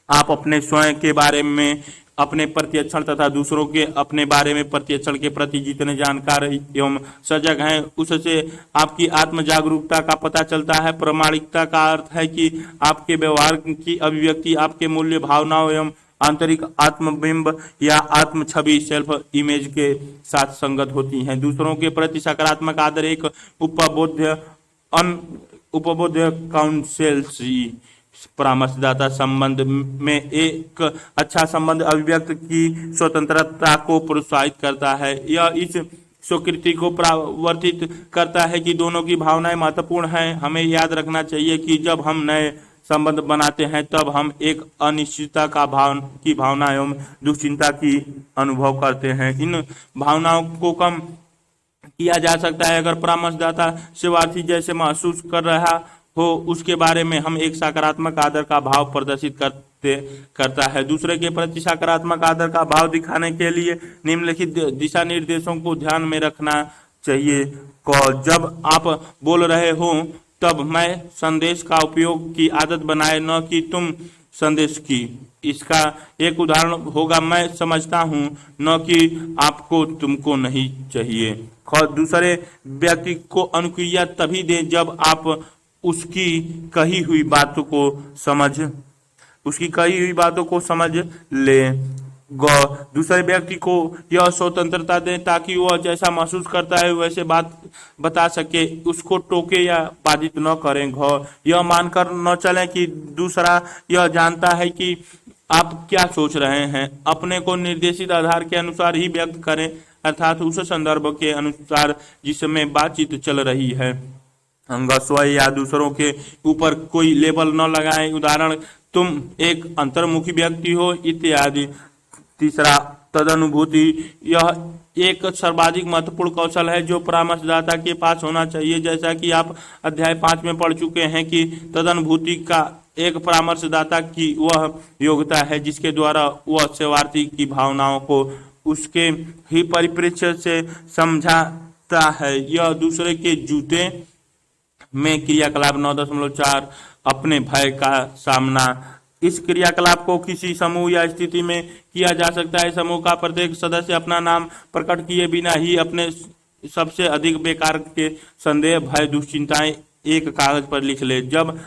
आप अपने स्वयं के बारे में अपने प्रत्यक्षण तथा दूसरों के अपने बारे में प्रत्यक्षण के प्रति जितने जानकार एवं सजग हैं उससे आपकी आत्म जागरूकता का पता चलता है। प्रामाणिकता का अर्थ है कि आपके व्यवहार की अभिव्यक्ति आपके मूल्य, भावनाओं एवं आंतरिक आत्मबिंब या आत्म छवि सेल्फ इमेज के साथ संगत होती हैं। दूसरों के प्रति सकारात्मक आदर एक उपबोध्य काउंसिल परामर्शदाता संबंध में एक अच्छा संबंध अभिव्यक्त की स्वतंत्रता को प्रोत्साहित करता है। यह इस स्वीकृति को प्रवर्तित करता है कि दोनों की भावनाएं महत्वपूर्ण हैं। हमें याद रखना चाहिए कि जब हम नए संबंध बनाते हैं तब हम एक अनिश्चितता की भावना एवं दुश्चिंता की अनुभव करते हैं। इन भावनाओं को कम किया जा सकता है अगर परामर्शदाता सेवार्थी जैसे महसूस कर रहा हो उसके बारे में हम एक सकारात्मक आदर का भाव प्रदर्शित करता है। दूसरे के प्रति सकारात्मक आदर का भाव दिखाने के लिए निम्नलिखित दिशा निर्देशों को ध्यान में रखना चाहिए। जब आप बोल रहे हो तब मैं संदेश का उपयोग की आदत बनाए, न कि तुम संदेश की। इसका एक उदाहरण होगा मैं समझता हूँ, न कि आपको तुमको नहीं चाहिए। दूसरे व्यक्ति को अनुक्रिया तभी दें जब आप उसकी कही हुई बातों को समझ ले। दूसरे व्यक्ति को यह स्वतंत्रता दें ताकि वह जैसा महसूस करता है वैसे बात बता सके। उसको टोके या बाधित न करें। यह मानकर न चलें कि दूसरा यह जानता है कि आप क्या सोच रहे हैं। अपने को निर्देशित आधार के अनुसार ही व्यक्त करें, अर्थात उस संदर्भ के अनुसार जिसमें बातचीत चल रही है। स्वयं या दूसरों के ऊपर कोई लेबल न लगाएं। उदाहरण, तुम एक अंतर्मुखी व्यक्ति हो इत्यादि। तीसरा, तदनुभूति। यह एक सर्वाधिक महत्वपूर्ण कौशल है जो परामर्शदाता के पास होना चाहिए। जैसा कि आप अध्याय 5 में पढ़ चुके हैं कि तदनुभूति का एक परामर्शदाता की वह योग्यता है जिसके द्वारा वह सेवार्थी की भावनाओं को उसके ही परिप्रेक्ष्य से समझाता है। यह दूसरे के जूते में क्रियाकलाप 9.4 अपने भय का सामना। इस क्रियाकलाप को किसी समूह या स्थिति में किया जा सकता है। समूह का प्रत्येक सदस्य अपना नाम प्रकट किए बिना ही अपने सबसे अधिक बेकार के संदेह, भय, दुश्चिंताएं एक कागज पर लिख ले। जब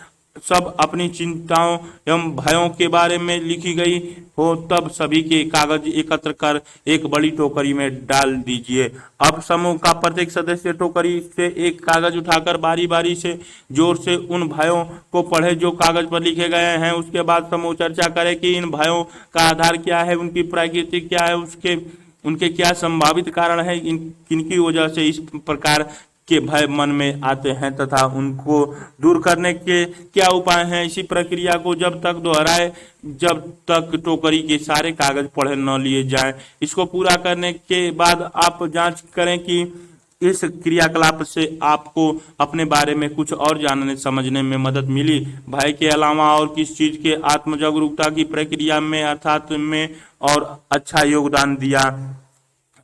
सब अपनी चिंताओं एवं भयों के बारे में लिखी गई हो तब सभी के कागज एकत्र कर एक बड़ी टोकरी में डाल दीजिए। अब समूह का प्रत्येक सदस्य टोकरी से एक कागज उठाकर बारी बारी से जोर से उन भयों को पढ़े जो कागज पर लिखे गए हैं। उसके बाद समूह चर्चा करे कि इन भयों का आधार क्या है, उनकी प्रकृति क्या है, उनके क्या संभावित कारण है, किनकी वजह से इस प्रकार के भय मन में आते हैं तथा उनको दूर करने के क्या उपाय हैं। इसी प्रक्रिया को जब तक दोहराए जब तक टोकरी के सारे कागज पढ़े न लिए जाएं। इसको पूरा करने के बाद आप जांच करें कि इस क्रियाकलाप से आपको अपने बारे में कुछ और जानने समझने में मदद मिली। भय के अलावा और किस चीज के आत्म जागरूकता की प्रक्रिया में अर्थात में और अच्छा योगदान दिया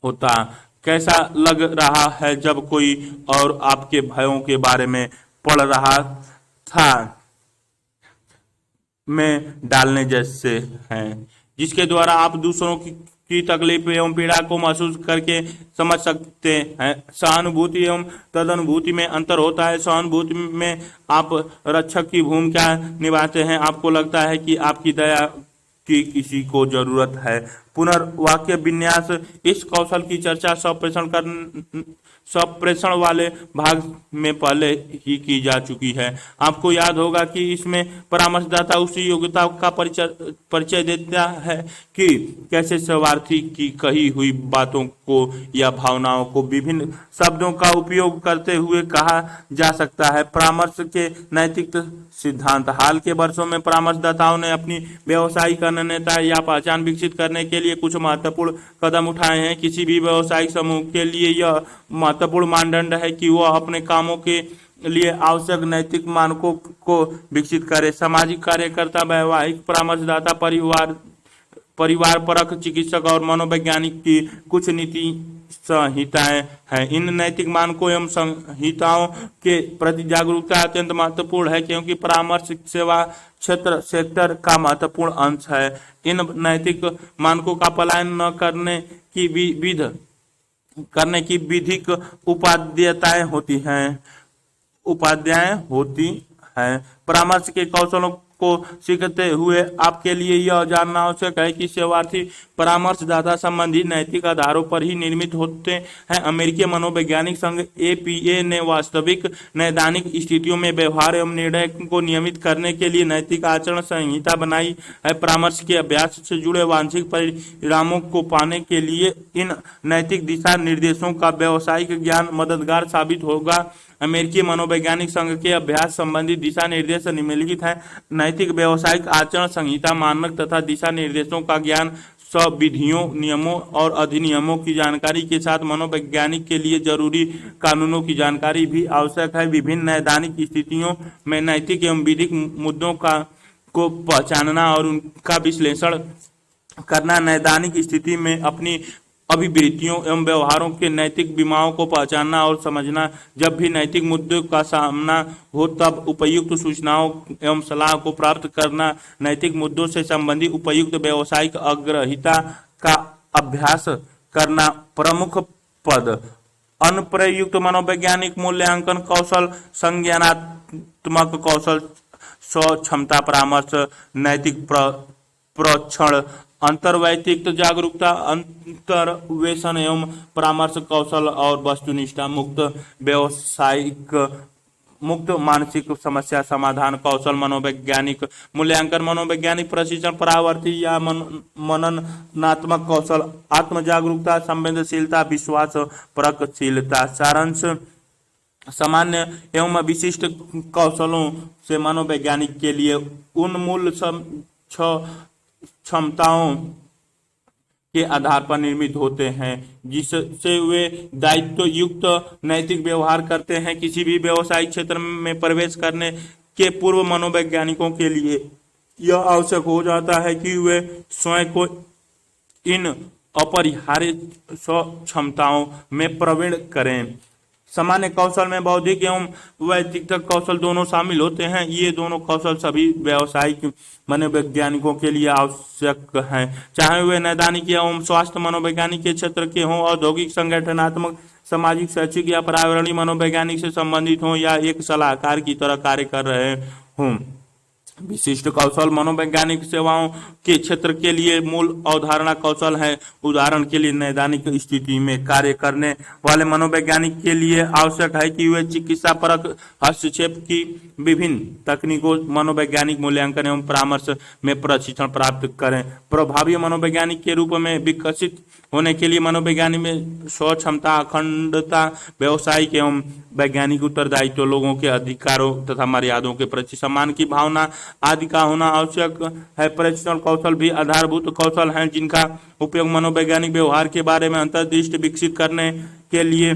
होता। कैसा लग रहा है जब कोई और आपके भयों के बारे में पढ़ रहा था में डालने जैसे हैं जिसके द्वारा आप दूसरों की तकलीफ एवं पीड़ा को महसूस करके समझ सकते हैं। सहानुभूति एवं तदनुभूति में अंतर होता है। सहानुभूति में आप रक्षक की भूमिका निभाते हैं, आपको लगता है कि आपकी दया की किसी को जरूरत है। पुनर्वाक्य विन्यास, इस कौशल की चर्चा संप्रेषण वाले भाग में पहले ही की जा चुकी है। आपको याद होगा कि इसमें परामर्शदाता उसी योग्यता का परिचय देता है कि कैसे शरणार्थी की कही हुई बातों को या भावनाओं को विभिन्न शब्दों का उपयोग करते हुए कहा जा सकता है। परामर्श के नैतिक सिद्धांत, हाल के वर्षों में परामर्शदाताओं ने अपनी व्यावसायिक अनन्यता या पहचान विकसित करने के लिए कुछ महत्वपूर्ण कदम उठाए हैं। किसी भी व्यावसायिक समूह के लिए यह महत्वपूर्ण मानदंड है कि वह अपने कामों के लिए आवश्यक नैतिक मानकों को विकसित करे। सामाजिक कार्यकर्ता, वैवाहिक परामर्शदाता, परिवार परक चिकित्सक और मनोवैज्ञानिक की कुछ नीति संहिताएं हैं। इन नैतिक मानकों एवं संहिताओं के प्रति जागरूकता अत्यंत महत्वपूर्ण है, क्योंकि परामर्श सेवा सेक्टर का महत्वपूर्ण अंश है। इन नैतिक मानकों का पालन न करने की विधिक उपादेयताएं होती हैं। परामर्श के कौशलों को सीखते हुए आपके लिए यह जानना आवश्यक है कि सेवार्थी परामर्शदाता संबंधी नैतिक आधारों पर ही निर्मित होते हैं। अमेरिकी मनोवैज्ञानिक संघ APA ने वास्तविक नैदानिक स्थितियों में व्यवहार एवं निर्णय को नियमित करने के लिए नैतिक आचरण संहिता बनाई है। परामर्श के अभ्यास से जुड़े वांछित परिणामों को पाने के लिए इन नैतिक दिशा निर्देशों का व्यावसायिक ज्ञान मददगार साबित होगा। अमेरिकी मनोवैज्ञानिक संघ के अभ्यास संबंधी दिशा निर्देश निम्नलिखित हैं। नैतिक व्यावसायिक आचरण संहिता मानक तथा दिशा निर्देशों का ज्ञान, विधियों, नियमों और अधिनियमों की जानकारी के साथ मनोवैज्ञानिक के लिए जरूरी कानूनों की जानकारी भी आवश्यक है। विभिन्न नैदानिक स्थितियों में नैतिक एवं विधिक मुद्दों को पहचानना और उनका विश्लेषण करना, नैदानिक स्थिति में अपनी अभिवृत्तियों एवं व्यवहारों के नैतिक विमाओं को पहचानना और समझना, जब भी नैतिक मुद्दों का सामना हो तब उपयुक्त सूचनाओं एवं सलाह को प्राप्त करना, नैतिक मुद्दों से संबंधित उपयुक्त व्यावसायिक अग्रहिता का अभ्यास करना। प्रमुख पद, अनुप्रयुक्त मनोवैज्ञानिक मूल्यांकन कौशल, संज्ञानात्मक कौशल, स्व क्षमता परामर्श, नैतिक प्रोक्षण, अंतर्वैयक्तिक जागरूकता, अंतर्वेशन एवं परामर्श कौशल और वस्तुनिष्ठा मुक्त मानसिक समस्या समाधान कौशल। मनोवैज्ञानिक मूल्यांकन, मनोवैज्ञानिक प्रशिक्षण, परावर्ती या मननात्मक कौशल, आत्म जागरूकता, संवेदनशीलता, विश्वास परकशीलता। सारांश, सामान्य एवं विशिष्ट कौशलों से मनोवैज्ञानिक के लिए उन मूल क्षमताओं के आधार पर निर्मित होते हैं जिससे वे दायित्व युक्त नैतिक व्यवहार करते हैं। किसी भी व्यवसायिक क्षेत्र में प्रवेश करने के पूर्व मनोवैज्ञानिकों के लिए यह आवश्यक हो जाता है कि वे स्वयं को इन अपरिहार्य क्षमताओं में प्रवीण करें। सामान्य कौशल में बौद्धिक एवं वैयक्तिक कौशल दोनों शामिल होते हैं। ये दोनों कौशल सभी व्यावसायिक मनोवैज्ञानिकों के लिए आवश्यक हैं, चाहे वे नैदानिक एवं स्वास्थ्य मनोवैज्ञानिक के क्षेत्र के हों, औद्योगिक, संगठनात्मक, सामाजिक, शैक्षिक या पर्यावरणीय मनोवैज्ञानिक से संबंधित हों या एक सलाहकार की तरह कार्य कर रहे हों। विशिष्ट कौशल मनोवैज्ञानिक सेवाओं के क्षेत्र के लिए मूल अवधारणा कौशल है। उदाहरण के लिए नैदानिक स्थिति में कार्य करने वाले मनोवैज्ञानिक के लिए आवश्यक है कि वे चिकित्सा परक हस्तक्षेप की विभिन्न तकनीकों, मनोवैज्ञानिक मूल्यांकन एवं परामर्श में प्रशिक्षण प्राप्त करें। प्रभावी मनोवैज्ञानिक के रूप में विकसित होने के लिए मनोवैज्ञानिक में स्व क्षमता, अखंडता, व्यावसायिक एवं वैज्ञानिक उत्तरदायित्व, लोगों के अधिकारों तथा मर्यादाओं के प्रति सम्मान की भावना आदि का होना आवश्यक है। प्रशिक्षण कौशल भी आधारभूत कौशल हैं जिनका उपयोग मनोवैज्ञानिक व्यवहार के बारे में अंतर्दृष्टि विकसित करने के लिए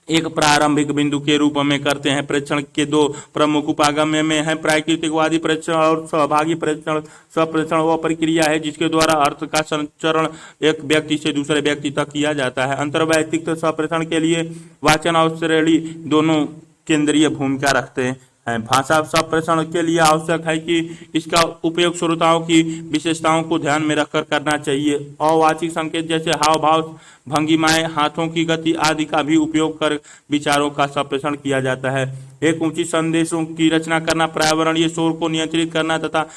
एक प्रारंभिक बिंदु के रूप में करते हैं। प्रशिक्षण के दो प्रमुख उपागम में है प्राकृतिकवादी प्रशिक्षण और सहभागी प्रशिक्षण। स्वप्रशिक्षण वह प्रक्रिया है जिसके द्वारा अर्थ का संचरण एक व्यक्ति से दूसरे व्यक्ति तक किया जाता है। अंतर्वैयक्तिक स्वप्रशिक्षण के लिए वाचन और श्रेणी दोनों केंद्रीय भूमिका रखते हैं। भाषा संप्रेषण के लिए आवश्यक है कि इसका उपयोग श्रोताओं की विशेषताओं को ध्यान में रखकर करना चाहिए। अवाचिक संकेत जैसे हाव भाव, भंगिमाएं, हाथों की गति आदि का भी उपयोग कर विचारों का संप्रेषण किया जाता है। एक उचित संदेशों की रचना करना, पर्यावरणीय शोर को नियंत्रित करना तथा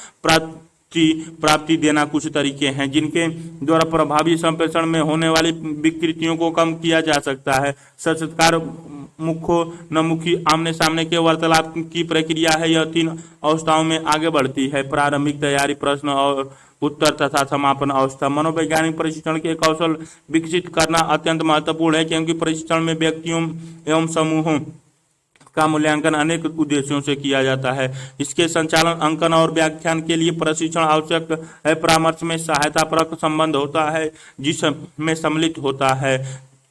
प्राप्ति देना कुछ तरीके हैं जिनके द्वारा प्रभावी संप्रेषण में होने वाली विकृतियों को कम किया जा सकता है। साक्षात्कार मुखोन्मुखी आमने सामने के वार्तालाप की प्रक्रिया है। यह 3 अवस्थाओं में आगे बढ़ती है: प्रारंभिक तैयारी, प्रश्न और उत्तर तथा समापन अवस्था। मनोवैज्ञानिक प्रशिक्षण के कौशल विकसित करना अत्यंत महत्वपूर्ण है क्योंकि प्रशिक्षण में व्यक्तियों एवं समूहों का मूल्यांकन अनेक उद्देश्यों से किया जाता है। इसके संचालन, अंकन और व्याख्यान के लिए प्रशिक्षण आवश्यक है। परामर्श में सहायतापरक संबंध होता है जिसमें सम्मिलित होता है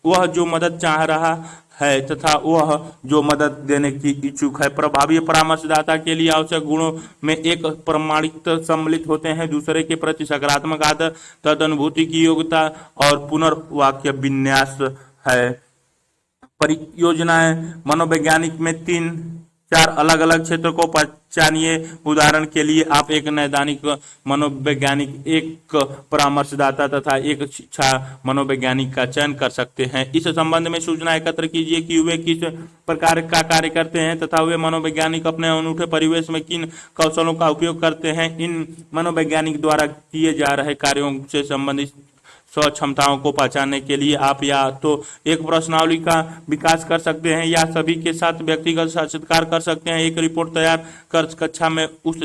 वह जो मदद चाह रहा है तथा वह जो मदद देने की इच्छुक है। प्रभावी परामर्शदाता के लिए आवश्यक गुणों में एक प्रमाणिक सम्मिलित होते हैं, दूसरे के प्रति सकारात्मक आदर, तदनुभूति की योग्यता और पुनर्वाक्य विन्यास है। परियोजनाएं मनोवैज्ञानिक में 3-4 अलग अलग क्षेत्र को पहचानिए। उदाहरण के लिए आप एक नैदानिक मनोवैज्ञानिक, एक परामर्शदाता तथा एक शिक्षा मनोवैज्ञानिक का चयन कर सकते हैं। इस संबंध में सूचना एकत्र कीजिए कि वे किस प्रकार का कार्य करते हैं तथा वे मनोवैज्ञानिक अपने अनूठे परिवेश में किन कौशलों का उपयोग करते हैं। इन मनोवैज्ञानिक द्वारा किए जा रहे कार्यों से संबंधित स्व क्षमताओं को पहचानने के लिए आप या तो एक प्रश्नावली का विकास कर सकते हैं या सभी के साथ व्यक्तिगत साक्षात्कार कर सकते हैं। एक रिपोर्ट तैयार कर कक्षा में उस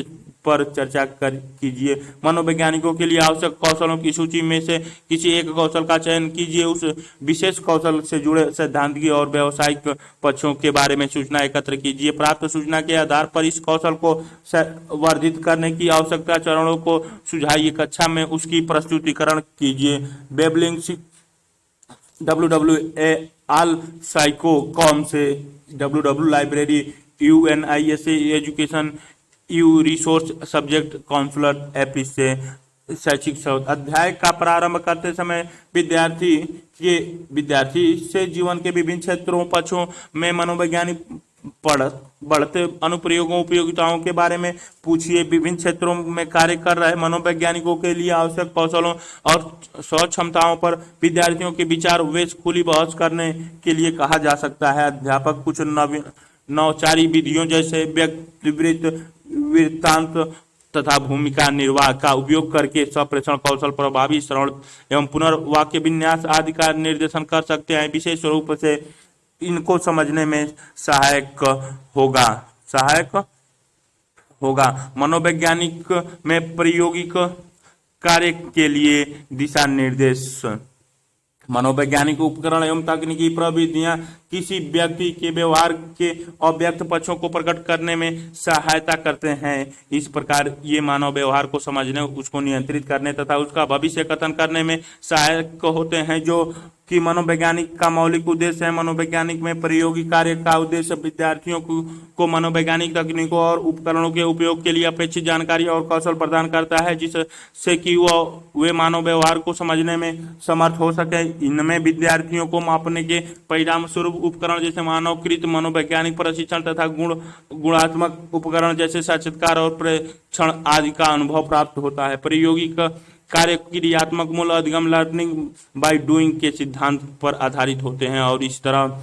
पर चर्चा कीजिए। मनोवैज्ञानिकों के लिए आवश्यक कौशलों की सूची में से किसी एक कौशल का चयन कीजिए। उस विशेष कौशल से जुड़े सैद्धांतिक और व्यावसायिक पक्षों के बारे में सूचना एकत्र कीजिए। प्राप्त सूचना के आधार पर इस कौशल को वर्धित करने की आवश्यकता चरणों को सुझाइए। कक्षा में उसकी प्रस्तुतिकरण कीजिए। वेबलिंक्स www.allpsycho.com से www.library UNISA education resource subject counsellor AP से शैक्षिक शोध। अध्याय का प्रारंभ करते समय विद्यार्थी से जीवन के विभिन्न क्षेत्रों पक्षों में मनोवैज्ञानिक बढ़ते अनुप्रयोगों उपयोगिताओं के बारे में पूछिए। विभिन्न क्षेत्रों में कार्य कर रहे मनोवैज्ञानिकों के लिए आवश्यक कौशलों और स्व क्षमताओं पर विद्यार्थियों के विचार वेश खुली बहस करने के लिए कहा जा सकता है। अध्यापक कुछ नौचारी विधियों जैसे व्यक्तिवृत्त, वृत्तांत तथा भूमिका निर्वाह का उपयोग करके संप्रेषण कौशल, प्रभावी श्रवण एवं पुनर्वाक्य विन्यास आदि का निर्देशन कर सकते हैं। विशेष रूप से इनको समझने में सहायक होगा। मनोवैज्ञानिक में प्रायोगिक कार्य के लिए दिशा निर्देश। मनोवैज्ञानिक उपकरण एवं तकनीकी प्रविधियां किसी व्यक्ति के व्यवहार के अव्यक्त पक्षों को प्रकट करने में सहायता करते हैं। इस प्रकार ये मानव व्यवहार को समझने, उसको नियंत्रित करने तथा उसका भविष्य कथन करने में सहायक होते हैं, जो कि मनोवैज्ञानिक का मौलिक उद्देश्य है। मनोवैज्ञानिक में प्रायोगिक कार्य का उद्देश्य विद्यार्थियों को मनोवैज्ञानिक तकनीकों और उपकरणों के उपयोग के लिए अपेक्षित जानकारी और कौशल प्रदान करता है, जिससे कि वे मानव व्यवहार को समझने में समर्थ हो सके। इनमें विद्यार्थियों को मापने के परिणाम स्वरूप उपकरण जैसे मानवकृत मनोवैज्ञानिक प्रशिक्षण तथा गुणात्मक उपकरण जैसे साक्षात्कार और प्रेक्षण आदि का अनुभव प्राप्त होता है। प्रायोगिक कार्य क्रियात्मक मूल अधिगम लर्निंग बाय डूइंग के सिद्धांत पर आधारित होते हैं और इस तरह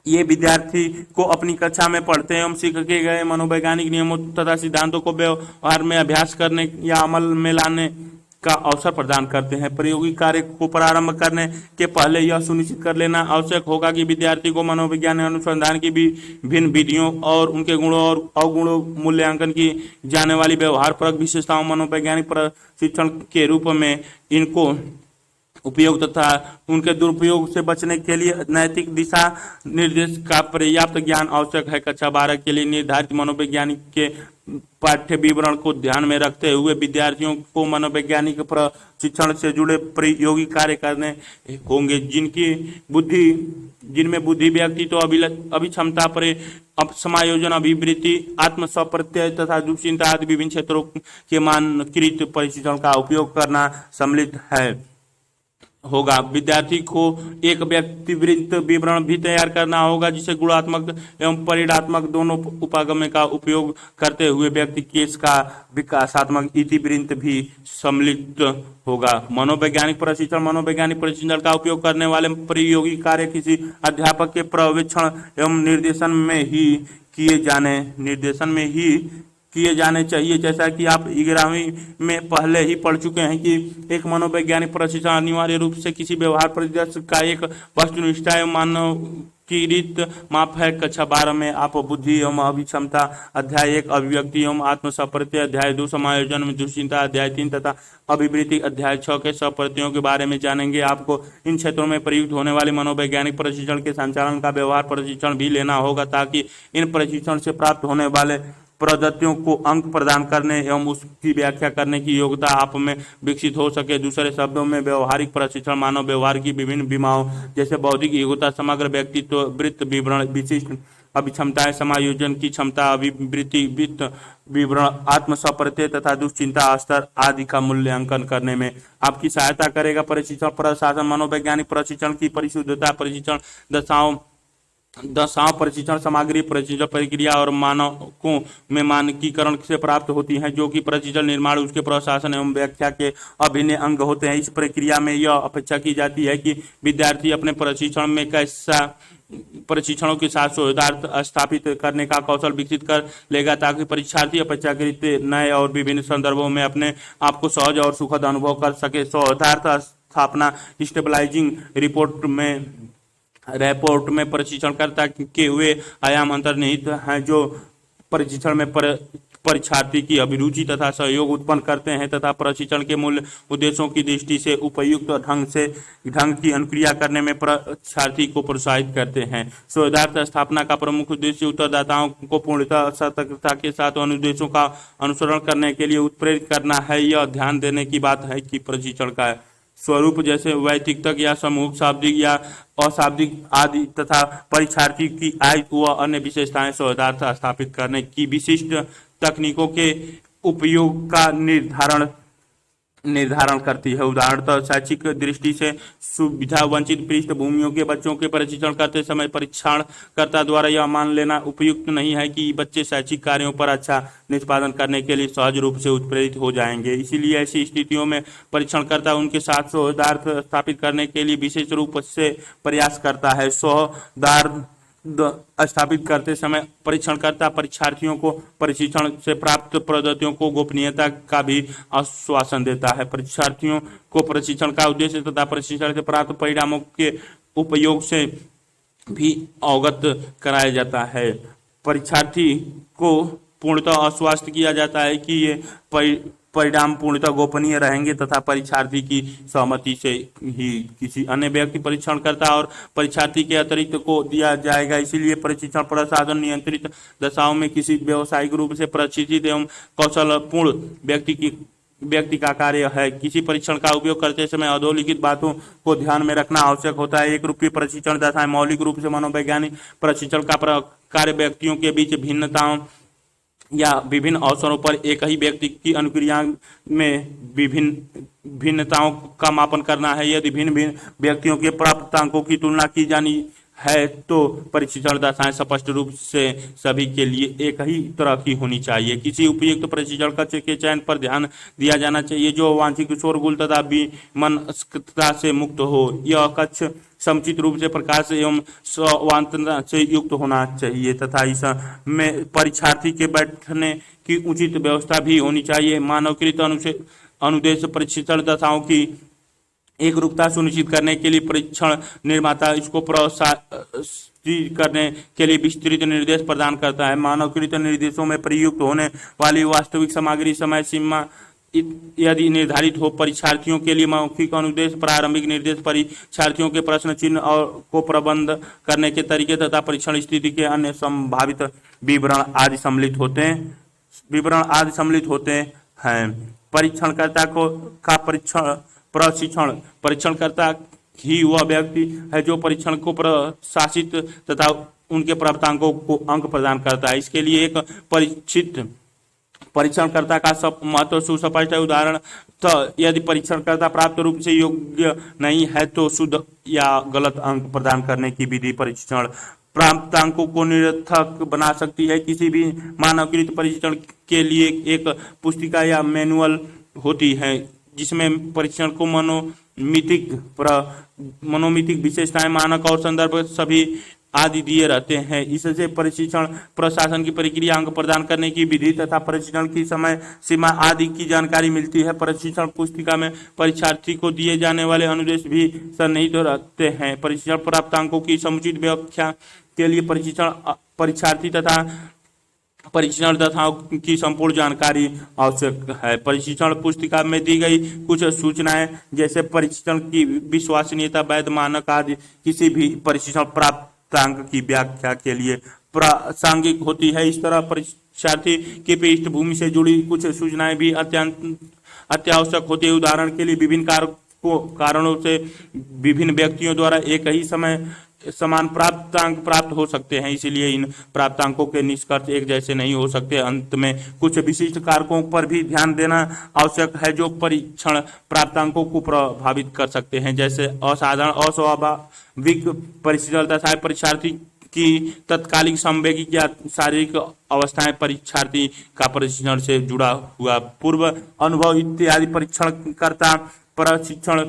ये विद्यार्थी को अपनी कक्षा में पढ़ते एवं सीख के गए मनोवैज्ञानिक नियमों तथा सिद्धांतों को व्यवहार में अभ्यास करने या अमल में लाने का अवसर प्रदान करते हैं। प्रायोगिक कार्य को प्रारंभ करने के पहले यह सुनिश्चित कर लेना आवश्यक होगा कि विद्यार्थी को मनोविज्ञान अनुसंधान की विभिन्न विधियों और उनके गुणों और अवगुणों मूल्यांकन की जाने वाली व्यवहारपरक विशेषताओं मनोवैज्ञानिक प्रशिक्षण के रूप में इनको उपयोग तथा उनके दुरुपयोग से बचने के लिए नैतिक दिशा निर्देश का पर्याप्त ज्ञान आवश्यक है। कक्षा 12 के लिए निर्धारित मनोवैज्ञानिक के पाठ्य विवरण को ध्यान में रखते हुए विद्यार्थियों को मनोवैज्ञानिक प्रशिक्षण से जुड़े प्रायोगिक कार्य करने होंगे, जिनमें बुद्धि, व्यक्तित्व, अभिक्षमता, समायोजन, अभिवृत्ति, आत्मस्वप्रत्यय तथा दुश्चिंता आदि विभिन्न क्षेत्रों के मानकीकृत प्रशिक्षण का उपयोग करना सम्मिलित है। होगा। विद्यार्थी को एक व्यक्तिवृत्त विवरण भी तैयार करना होगा, जिसे गुणात्मक एवं परिणात्मक दोनों उपागम का उपयोग करते हुए व्यक्ति केस का विकासात्मक इतिवृत्त भी सम्मिलित होगा। मनोवैज्ञानिक प्रशिक्षण का उपयोग करने वाले प्रतियोगी कार्य किसी अध्यापक के पर्यवेक्षण एवं निर्देशन में ही किए जाने चाहिए। जैसा कि आप 11वीं में पहले ही पढ़ चुके हैं कि एक मनोवैज्ञानिक प्रशिक्षण अनिवार्य रूप से किसी व्यवहार परिदृश्य का एक वस्तुनिष्ठ एवं मानकीकृत माप है। कक्षा 12 में आप बुद्धि एवं अभिक्षमता अध्याय 1, अभिव्यक्ति एवं आत्मसप्रत्यय अध्याय 2, समायोजन में दुश्चिंता अध्याय 3 तथा अभिवृत्ति अध्याय 6 के सप्रत्ययों के बारे में जानेंगे। आपको इन क्षेत्रों में प्रयुक्त होने वाले मनोवैज्ञानिक प्रशिक्षण के संचालन का व्यवहार प्रशिक्षण भी लेना होगा, ताकि इन प्रशिक्षण से प्राप्त होने वाले प्रदत्तियों को अंक प्रदान करने एवं उसकी व्याख्या करने की योग्यता आप में विकसित हो सके। दूसरे शब्दों में व्यवहारिक प्रशिक्षण मानव व्यवहार की विभिन्न विमाओं जैसे बौद्धिक योग्यता, समग्र व्यक्तित्व, वृत्त विवरण, विशिष्ट अभिक्षमताएं, समायोजन की क्षमता, अभिवृत्ति, वित्त विवरण, आत्मसप्रत्यय तथा दुश्चिंता स्तर आदि का मूल्यांकन करने में आपकी सहायता करेगा। प्रशिक्षण प्रशासन मनोवैज्ञानिक प्रशिक्षण की परिशुद्धता, प्रशिक्षण दशाओं प्रशिक्षण सामग्री, प्रशिक्षण प्रक्रिया और मानकों में मानकीकरण से प्राप्त होती हैं, जो कि प्रशिक्षण निर्माण, उसके प्रशासन एवं व्याख्या के अभिन्न अंग होते हैं। इस प्रक्रिया में यह अपेक्षा की जाती है कि विद्यार्थी अपने प्रशिक्षण में प्रशिक्षणों के साथ शोधार्थ स्थापित करने का कौशल विकसित कर लेगा, ताकि परीक्षार्थी अपेक्षाकृत नए और विभिन्न संदर्भों में अपने आप को सहज और सुखद अनुभव कर सके। शोधार्थ स्थापना स्टेबलाइजिंग रिपोर्ट में प्रशिक्षणकर्ता के वे आयाम अंतर्निहित हैं, जो प्रशिक्षण में परीक्षार्थी की अभिरुचि तथा सहयोग उत्पन्न करते हैं तथा प्रशिक्षण के मूल उद्देश्यों की दृष्टि से उपयुक्त ढंग की अनुक्रिया करने में परीक्षार्थी को प्रोत्साहित करते हैं। शोधार्थ स्थापना का प्रमुख उद्देश्य उत्तरदाताओं को पूर्णतः सतर्कता के साथ अनुदेशों का अनुसरण करने के लिए उत्प्रेरित करना है। यह ध्यान देने की बात है कि प्रशिक्षण का स्वरूप जैसे वैयक्तिक या समूह, शाब्दिक या अशाब्दिक आदि तथा परीक्षार्थी की आय व अन्य विशेषताएं शोधार्थ स्थापित करने की विशिष्ट तकनीकों के उपयोग का निर्धारण करती है। उदाहरणतः शैक्षिक दृष्टि से सुविधा वंचित पृष्ठभूमियों के बच्चों के परीक्षण करते समय परीक्षणकर्ता द्वारा यह मान लेना उपयुक्त नहीं है कि बच्चे शैक्षिक कार्यों पर अच्छा निष्पादन करने के लिए सहज रूप से उत्प्रेरित हो जाएंगे। इसीलिए ऐसी स्थितियों में परीक्षणकर्ता उनके साथ शोधार्थ स्थापित करने के लिए विशेष रूप से प्रयास करता है। शोधार्थ स्थापित करते समय परीक्षणकर्ता परीक्षार्थियों को प्रशिक्षण से प्राप्त प्रदत्तियों को गोपनीयता का भी आश्वासन देता है। परीक्षार्थियों को प्रशिक्षण का उद्देश्य तथा प्रशिक्षण से प्राप्त परिणामों के उपयोग से भी अवगत कराया जाता है। परीक्षार्थी को पूर्णतः आश्वस्त किया जाता है कि ये परिणाम पूर्णतः गोपनीय रहेंगे तथा परीक्षार्थी की सहमति से ही किसी अन्य व्यक्ति परीक्षणकर्ता और परीक्षार्थी के अतिरिक्त को दिया जाएगा। इसीलिए प्रशिक्षण प्रशासन नियंत्रित दशाओं में किसी व्यावसायिक रूप से प्रशिक्षित एवं कौशलपूर्ण व्यक्ति का कार्य है। किसी परीक्षण का उपयोग करते समय अधोलिखित बातों को ध्यान में रखना आवश्यक होता है। एक रूपी प्रशिक्षण दशाएं मौलिक रूप से मनोवैज्ञानिक प्रशिक्षण का कार्य व्यक्तियों के बीच भिन्नताओं या विभिन्न अवसरों पर एक ही व्यक्ति की अनुक्रिया में भिन्नताओं का मापन करना है। यदि भिन्न व्यक्तियों के प्राप्त अंकों की तुलना की जानी है तो परीक्षण दशाएं स्पष्ट रूप से सभी के लिए एक ही तरह की होनी चाहिए। किसी उपयुक्त प्रशिक्षण कक्ष के चयन पर ध्यान दिया जाना चाहिए जो वांछित शोरगुल तथा विमनस्कता से मुक्त हो। यह कक्ष समुचित रूप से प्रकाश एवं स्वांतता से युक्त होना चाहिए तथा इसमें परीक्षार्थी के बैठने की उचित व्यवस्था भी होनी चाहिए। मानवकृत अनुदेश प्रशिक्षण दशाओं की एक रूपता सुनिश्चित करने के लिए परीक्षण निर्माता इसको प्रोत्साहित करने के लिए विस्तृत निर्देश प्रदान करता है। मानवकृत निर्देशों में प्रयुक्त होने वाली वास्तविक सामग्री समय सीमा यदि निर्धारित हो। परीक्षार्थियों के लिए मौखिक अनुदेश, प्रारंभिक निर्देश, परीक्षार्थियों के प्रश्न चिन्ह और को प्रबंध करने के तरीके तथा परीक्षण स्थिति के अन्य संभावित विवरण आदि सम्मिलित होते हैं। परीक्षणकर्ता का परीक्षणकर्ता ही वह व्यक्ति है जो परीक्षण को प्रशासित तथा उनके प्राप्तांकों को अंक प्रदान करता है। इसके लिए एक परिचित परीक्षणकर्ता का सब महत्व सुस्पष्ट है। उदाहरण तो यदि परीक्षणकर्ता प्राप्त रूप से योग्य नहीं है तो शुद्ध या गलत अंक प्रदान करने की विधि परीक्षण प्राप्त अंकों को निरर्थक बना सकती है। किसी भी मानवकृत परीक्षण के लिए एक पुस्तिका या मैनुअल होती है जिसमें परीक्षण को मनोमितिक विशेषताएं, मानक और संदर्भ सभी आदि दिए रहते हैं। इससे प्रशिक्षण प्रशासन की प्रक्रिया, अंक प्रदान करने की विधि तथा प्रशिक्षण की समय सीमा आदि की जानकारी मिलती है। प्रशिक्षण पुस्तिका में परीक्षार्थी को दिए जाने वाले अनुदेश भी सन्निहित रहते हैं। प्रशिक्षण प्राप्त अंकों की समुचित व्याख्या के लिए परीक्षार्थी तथा परीक्षण तथाओं की संपूर्ण जानकारी आवश्यक है। परीक्षण पुस्तिका में दी गई कुछ सूचनाएं जैसे परीक्षण की विश्वसनीयता, वैध मानक आदि किसी भी परीक्षण प्राप्तांक की व्याख्या के लिए प्रासंगिक होती है। इस तरह परीक्षार्थी की पृष्ठभूमि से जुड़ी कुछ सूचनाएं भी अत्यंत अत्यावश्यक होती है। उदाहरण के लिए विभिन्न कारणों से विभिन्न व्यक्तियों द्वारा एक ही समय समान प्राप्तांक प्राप्त हो सकते हैं, इसलिए इन प्राप्तांकों के निष्कर्ष एक जैसे नहीं हो सकते। अंत में कुछ विशिष्ट कारकों पर भी ध्यान देना आवश्यक है जो परीक्षण प्राप्तांकों को प्रभावित कर सकते हैं, जैसे असाधारण अस्वाभाविक परिस्थितियां तथा परीक्षार्थी की तत्कालिक संवेगिक या शारीरिक अवस्थाएं, परीक्षार्थी का परीक्षण से जुड़ा हुआ पूर्व अनुभव इत्यादि। परीक्षणकर्ता प्रशिक्षण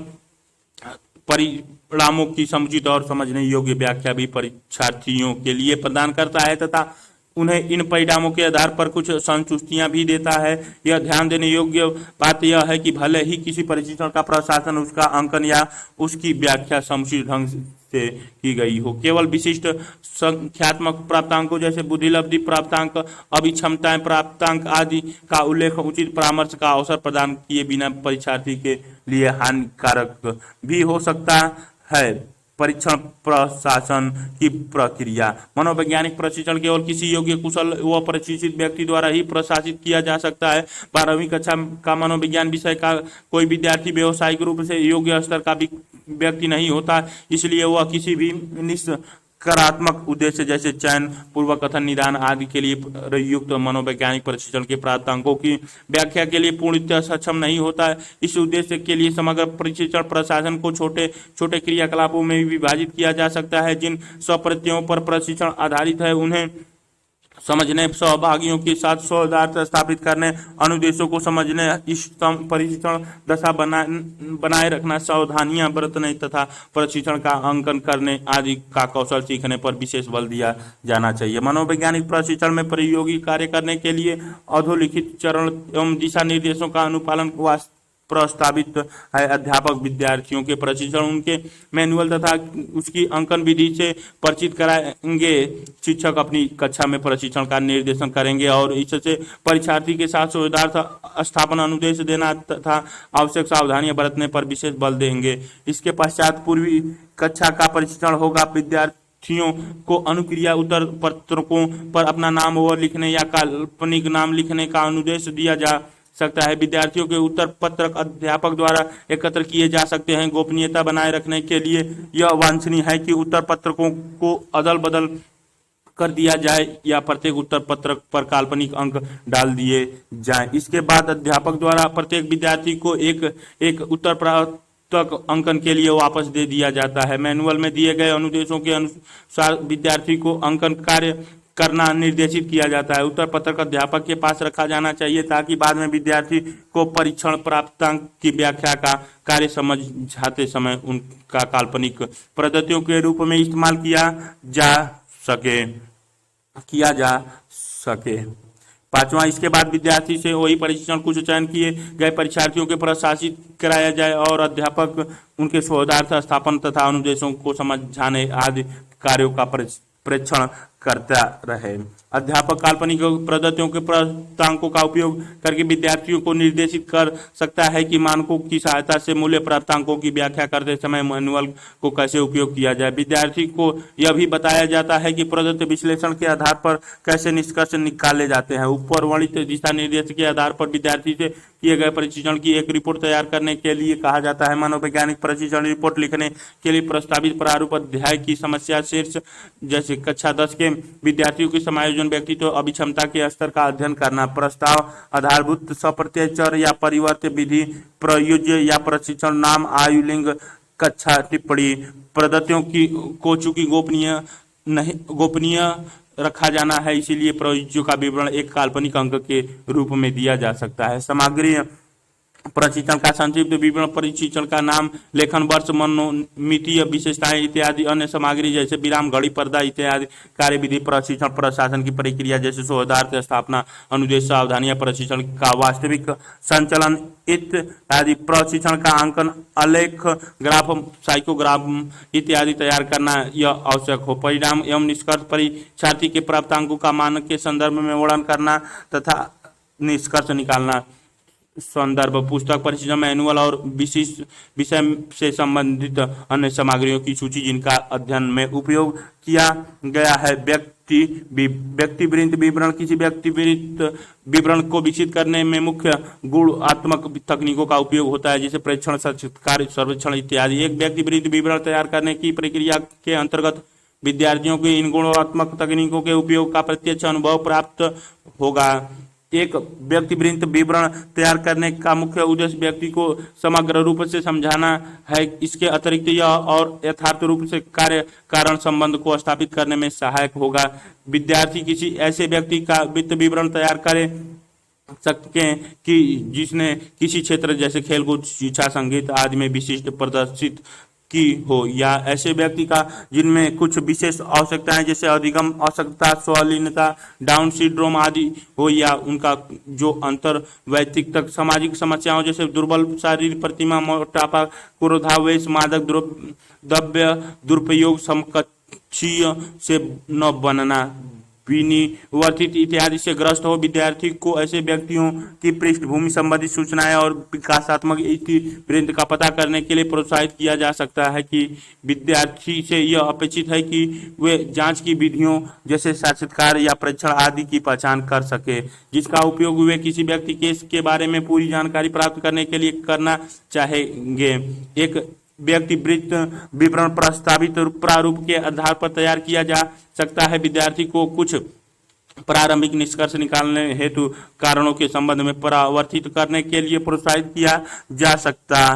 परिणामों की समुचित और समझने योग्य व्याख्या भी परीक्षार्थियों के लिए प्रदान करता है तथा उन्हें इन परिणामों के आधार पर कुछ संतुष्टियां भी देता है। यह ध्यान देने योग्य बात यह है कि भले ही किसी परीक्षण का प्रशासन, उसका अंकन या उसकी व्याख्या समुचित ढंग से की गई हो, केवल विशिष्ट संख्यात्मक प्राप्तांकों जैसे बुद्धिलब्धि प्राप्तांक, अभिक्षमताएं प्राप्तांक आदि का उल्लेख उचित परामर्श का अवसर प्रदान किए बिना परीक्षार्थी के लिए हानिकारक भी हो सकता है। परीक्षण प्रशासन की प्रक्रिया। मनोवैज्ञानिक प्रशिक्षण केवल किसी योग्य, कुशल व प्रशिक्षित व्यक्ति द्वारा ही प्रशासित किया जा सकता है। 12वीं कक्षा का मनोविज्ञान विषय का कोई विद्यार्थी व्यावसायिक रूप से योग्य स्तर का व्यक्ति नहीं होता, इसलिए वह किसी भी निष्कर्षात्मक उद्देश्य जैसे चयन, पूर्व कथन, निदान आदि के लिए प्रयुक्त मनोवैज्ञानिक प्रशिक्षण के प्राप्तांकों की व्याख्या के लिए पूर्णतः सक्षम नहीं होता है। इस उद्देश्य के लिए समग्र प्रशिक्षण प्रशासन को छोटे छोटे क्रियाकलापों में विभाजित किया जा सकता है। जिन स्वप्रत्ययों पर प्रशिक्षण आधारित है उन्हें समझने, सहभागियों के साथ सौहार्द स्थापित करने, अनुदेशों को समझने, इष्टतम प्रशिक्षण दशा बनाए रखना, सावधानियां बरतने तथा प्रशिक्षण का अंकन करने आदि का कौशल सीखने पर विशेष बल दिया जाना चाहिए। मनोवैज्ञानिक प्रशिक्षण में प्रयोगी कार्य करने के लिए अधोलिखित चरण एवं दिशा निर्देशों का अनुपालन प्रस्तावित है। अध्यापक विद्यार्थियों के प्रशिक्षण उनके मैनुअल तथा उसकी अंकन विधि से परिचित कराएंगे। शिक्षक अपनी कक्षा में प्रशिक्षण का निर्देशन करेंगे और इससे परीक्षार्थी के साथ सौहार्द स्थापन, अनुदेश देना तथा आवश्यक सावधानियां बरतने पर विशेष बल देंगे। इसके पश्चात पूर्वी कक्षा का प्रशिक्षण होगा। विद्यार्थियों को अनुक्रिया उत्तर पत्रकों पर अपना नाम व लिखने या काल्पनिक नाम लिखने का अनुदेश दिया जा सकता है। विद्यार्थियों के उत्तर पत्रक अध्यापक द्वारा एकत्र किए जा सकते हैं। गोपनीयता बनाए रखने के लिए यह वांछनीय है कि उत्तर पत्रकों को अदल बदल कर दिया जाए या प्रत्येक उत्तर पत्रक पर काल्पनिक अंक डाल दिए जाएं। इसके बाद अध्यापक द्वारा प्रत्येक विद्यार्थी को एक उत्तर पत्रक अंकन के लिए वापस दे दिया जाता है। मैनुअल में दिए गए अनुदेशों के अनुसार विद्यार्थी को अंकन कार्य करना निर्देशित किया जाता है। उत्तर पत्रक अध्यापक के पास रखा जाना चाहिए ताकि बाद में विद्यार्थी को परीक्षण प्राप्तांक की व्याख्या का कार्य समझाते समय उनका काल्पनिक पद्धतियों के रूप में इस्तेमाल किया जा सके। पांचवा, इसके बाद विद्यार्थी से वही प्रशिक्षण कुछ चयन किए गए परीक्षार्थियों के प्रशासित कराया जाए और अध्यापक उनके सौहार्द स्थापन तथा अनुदेशों को समझाने आदि कार्यों का परीक्षण करता रहे। अध्यापक काल्पनिक पद्धतियों के प्राप्तांकों का उपयोग करके विद्यार्थियों को निर्देशित कर सकता है कि मानकों की सहायता से मूल्य प्राप्तांकों की व्याख्या करते समय मैनुअल को कैसे उपयोग किया जाए। विद्यार्थी को यह भी बताया जाता है कि प्रदत्त विश्लेषण के आधार पर कैसे निष्कर्ष निकाले जाते हैं। ऊपर वर्णित दिशा निर्देश के आधार पर विद्यार्थी से किए गए प्रशिक्षण की एक रिपोर्ट तैयार करने के लिए कहा जाता है। मनोवैज्ञानिक प्रशिक्षण रिपोर्ट लिखने के लिए प्रस्तावित प्रारूप अध्याय की समस्या शीर्ष जैसे कक्षा 10 के विद्यार्थियों के समायोजन, व्यक्तित्व अभिक्षमता के स्तर का अध्ययन करना, प्रस्ताव आधारभूत सप्रत्यय चर या परिवर्त्य विधि, प्रयोज्य या प्रशिक्षण, नाम, आयु, लिंग, कक्षा, टिप्पणी, पद्धतियों की को चूंकि गोपनीय रखा जाना है, इसीलिए प्रयोज्यों का विवरण एक काल्पनिक अंक के रूप में दिया जा सकता है। सामग्री प्रशिक्षण का संक्षिप्त विवरण, प्रशिक्षण का नाम, लेखन वर्ष, मनोमितीय विशेषताएं इत्यादि। अन्य सामग्री जैसे विराम, घड़ी, पर्दा इत्यादि। कार्यविधि प्रशिक्षण, प्रशासन की प्रक्रिया जैसे शोधार्थ स्थापना, अनुदेश, सावधानियां, प्रशिक्षण का वास्तविक संचालन इत्यादि। प्रशिक्षण का अंकन, आलेख, ग्राफ, साइकोग्राफ इत्यादि तैयार करना यह आवश्यक हो। परिणाम एवं निष्कर्ष, परीक्षार्थी के प्राप्त अंकों का मानक के संदर्भ में वर्णन करना तथा निष्कर्ष निकालना। संदर्भ, पुस्तक, प्रशिक्षण मैनुअल और विशिष्ट विषय से संबंधित अन्य सामग्रियों की सूची जिनका अध्ययन में उपयोग किया गया है। व्यक्तिवृत्त विवरण, किसी व्यक्तिवृत्त विवरण को विकसित करने में मुख्य गुणात्मक तकनीकों का उपयोग होता है, जैसे परीक्षण, साक्षात्कार, सर्वेक्षण इत्यादि। एक व्यक्तिवृत्त विवरण तैयार करने की प्रक्रिया के अंतर्गत विद्यार्थियों को इन गुणात्मक तकनीकों के उपयोग का प्रत्यक्ष अनुभव प्राप्त होगा। एक व्यक्तिवृत्त विवरण तैयार करने का मुख्य उद्देश्य व्यक्ति को समग्र रूप से समझाना है। इसके अतिरिक्त यह और यथार्थ रूप से कार्य कारण संबंध को स्थापित करने में सहायक होगा। विद्यार्थी किसी ऐसे व्यक्ति का वित्त विवरण तैयार करे सकते हैं कि जिसने किसी क्षेत्र जैसे खेलकूद, शिक्षा, संगीत आदि में विशिष्ट प्रदर्शित की हो, या ऐसे व्यक्ति का जिनमें कुछ विशेष आवश्यकताएं जैसे अधिगम आवश्यकता, स्वलीनता, डाउन सिंड्रोम आदि हो, या उनका जो अंतर वैयक्तिक सामाजिक समस्याओं जैसे दुर्बल शारीरिक प्रतिमा, मोटापा, क्रोधावेश, मादक द्रव्य दुरुपयोग, समकक्षीय से न बनना, विनिवर्तित इत्यादि से ग्रस्त हो। विद्यार्थी को ऐसे व्यक्तियों की पृष्ठभूमि संबंधी सूचनाएं और विकासात्मक इतिवृत्त का पता करने के लिए प्रोत्साहित किया जा सकता है कि विद्यार्थी से यह अपेक्षित है कि वे जांच की विधियों जैसे साक्षात्कार या परीक्षण आदि की पहचान कर सके, जिसका उपयोग वे किसी व्यक्ति केस के बारे में पूरी जानकारी प्राप्त करने के लिए करना चाहेंगे। एक व्यक्तिवृत्त विवरण प्रस्तावित प्रारूप के आधार पर तैयार किया जा सकता है। विद्यार्थी को कुछ प्रारंभिक निष्कर्ष निकालने हेतु कारणों के संबंध में परावर्तित करने के लिए प्रोत्साहित किया जा सकता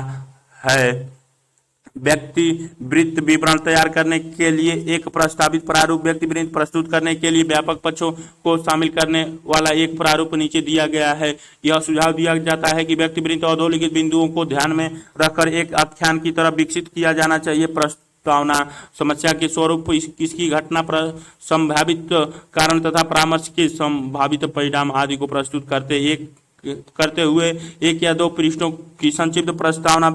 है। व्यक्तिवृत्त विवरण तैयार करने के लिए एक प्रस्तावित प्रारूप व्यक्तिवृत्त प्रस्तुत करने के लिए व्यापक पक्षों को शामिल करने वाला एक प्रारूप नीचे दिया गया है। यह सुझाव दिया जाता है कि व्यक्तिवृत्त अधोलिखित बिंदुओं को ध्यान में रखकर एक आख्यान की तरह विकसित किया जाना चाहिए। प्रस्तावना समस्या के स्वरूप, इसकी घटना, संभावित कारण तथा परामर्श के संभावित परिणाम आदि को प्रस्तुत करते हुए एक या दो पृष्ठों की संक्षिप्त प्रस्तावना,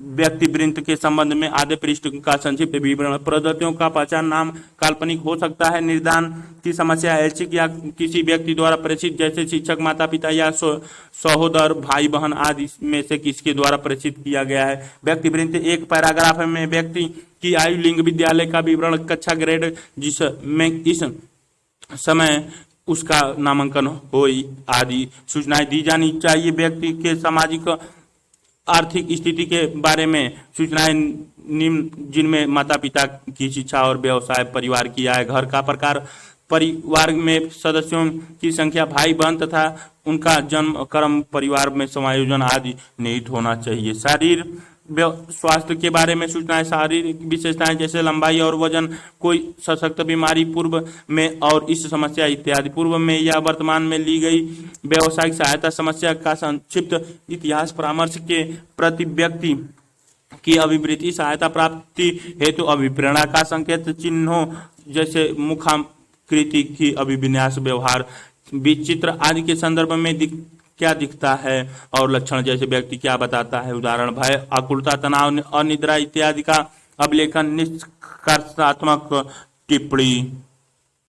व्यक्तिवृत्त के संबंध में आधे पृष्ठ का संक्षिप्त विवरण। पद्धतियों का पहचान, नाम काल्पनिक हो सकता है। निर्धारण की समस्या ऐच्छिक या किसी व्यक्ति द्वारा प्रेषित जैसे शिक्षक, माता पिता या सहोदर, भाई बहन आदि में से किसके द्वारा प्रेषित किया गया है। व्यक्तिवृत्त एक पैराग्राफ में व्यक्ति की आयु, लिंग, विद्यालय का विवरण, कक्षा, ग्रेड जिसमें इस समय उसका नामांकन हो आदि सूचनाएं दी जानी चाहिए। व्यक्ति के सामाजिक आर्थिक स्थिति के बारे में सूचनाएं निम्न, जिनमें माता पिता की शिक्षा और व्यवसाय, परिवार की आय, घर का प्रकार, परिवार में सदस्यों की संख्या, भाई बहन तथा उनका जन्म, कर्म, परिवार में समायोजन आदि निहित होना चाहिए। शारीर स्वास्थ्य के बारे में सूचनाएं, शारीरिक विशेषताएं जैसे लंबाई और वजन, कोई सशक्त बीमारी पूर्व में और इस समस्या इत्यादि, पूर्व में या वर्तमान में ली गई व्यावसायिक सहायता, समस्या का संक्षिप्त इतिहास, परामर्श के प्रति व्यक्ति की अभिवृत्ति, सहायता प्राप्ति हेतु अभिप्रेरणा का संकेत, चिन्हों जैसे मुखाकृति की अभिविन्यास, व्यवहार, विचित्र आदि के संदर्भ में क्या दिखता है और लक्षण जैसे व्यक्ति क्या बताता है, उदाहरण भय, आकुलता, तनाव, अनिद्रा इत्यादि का अभिलेखन, निष्कर्षात्मक टिप्पणी।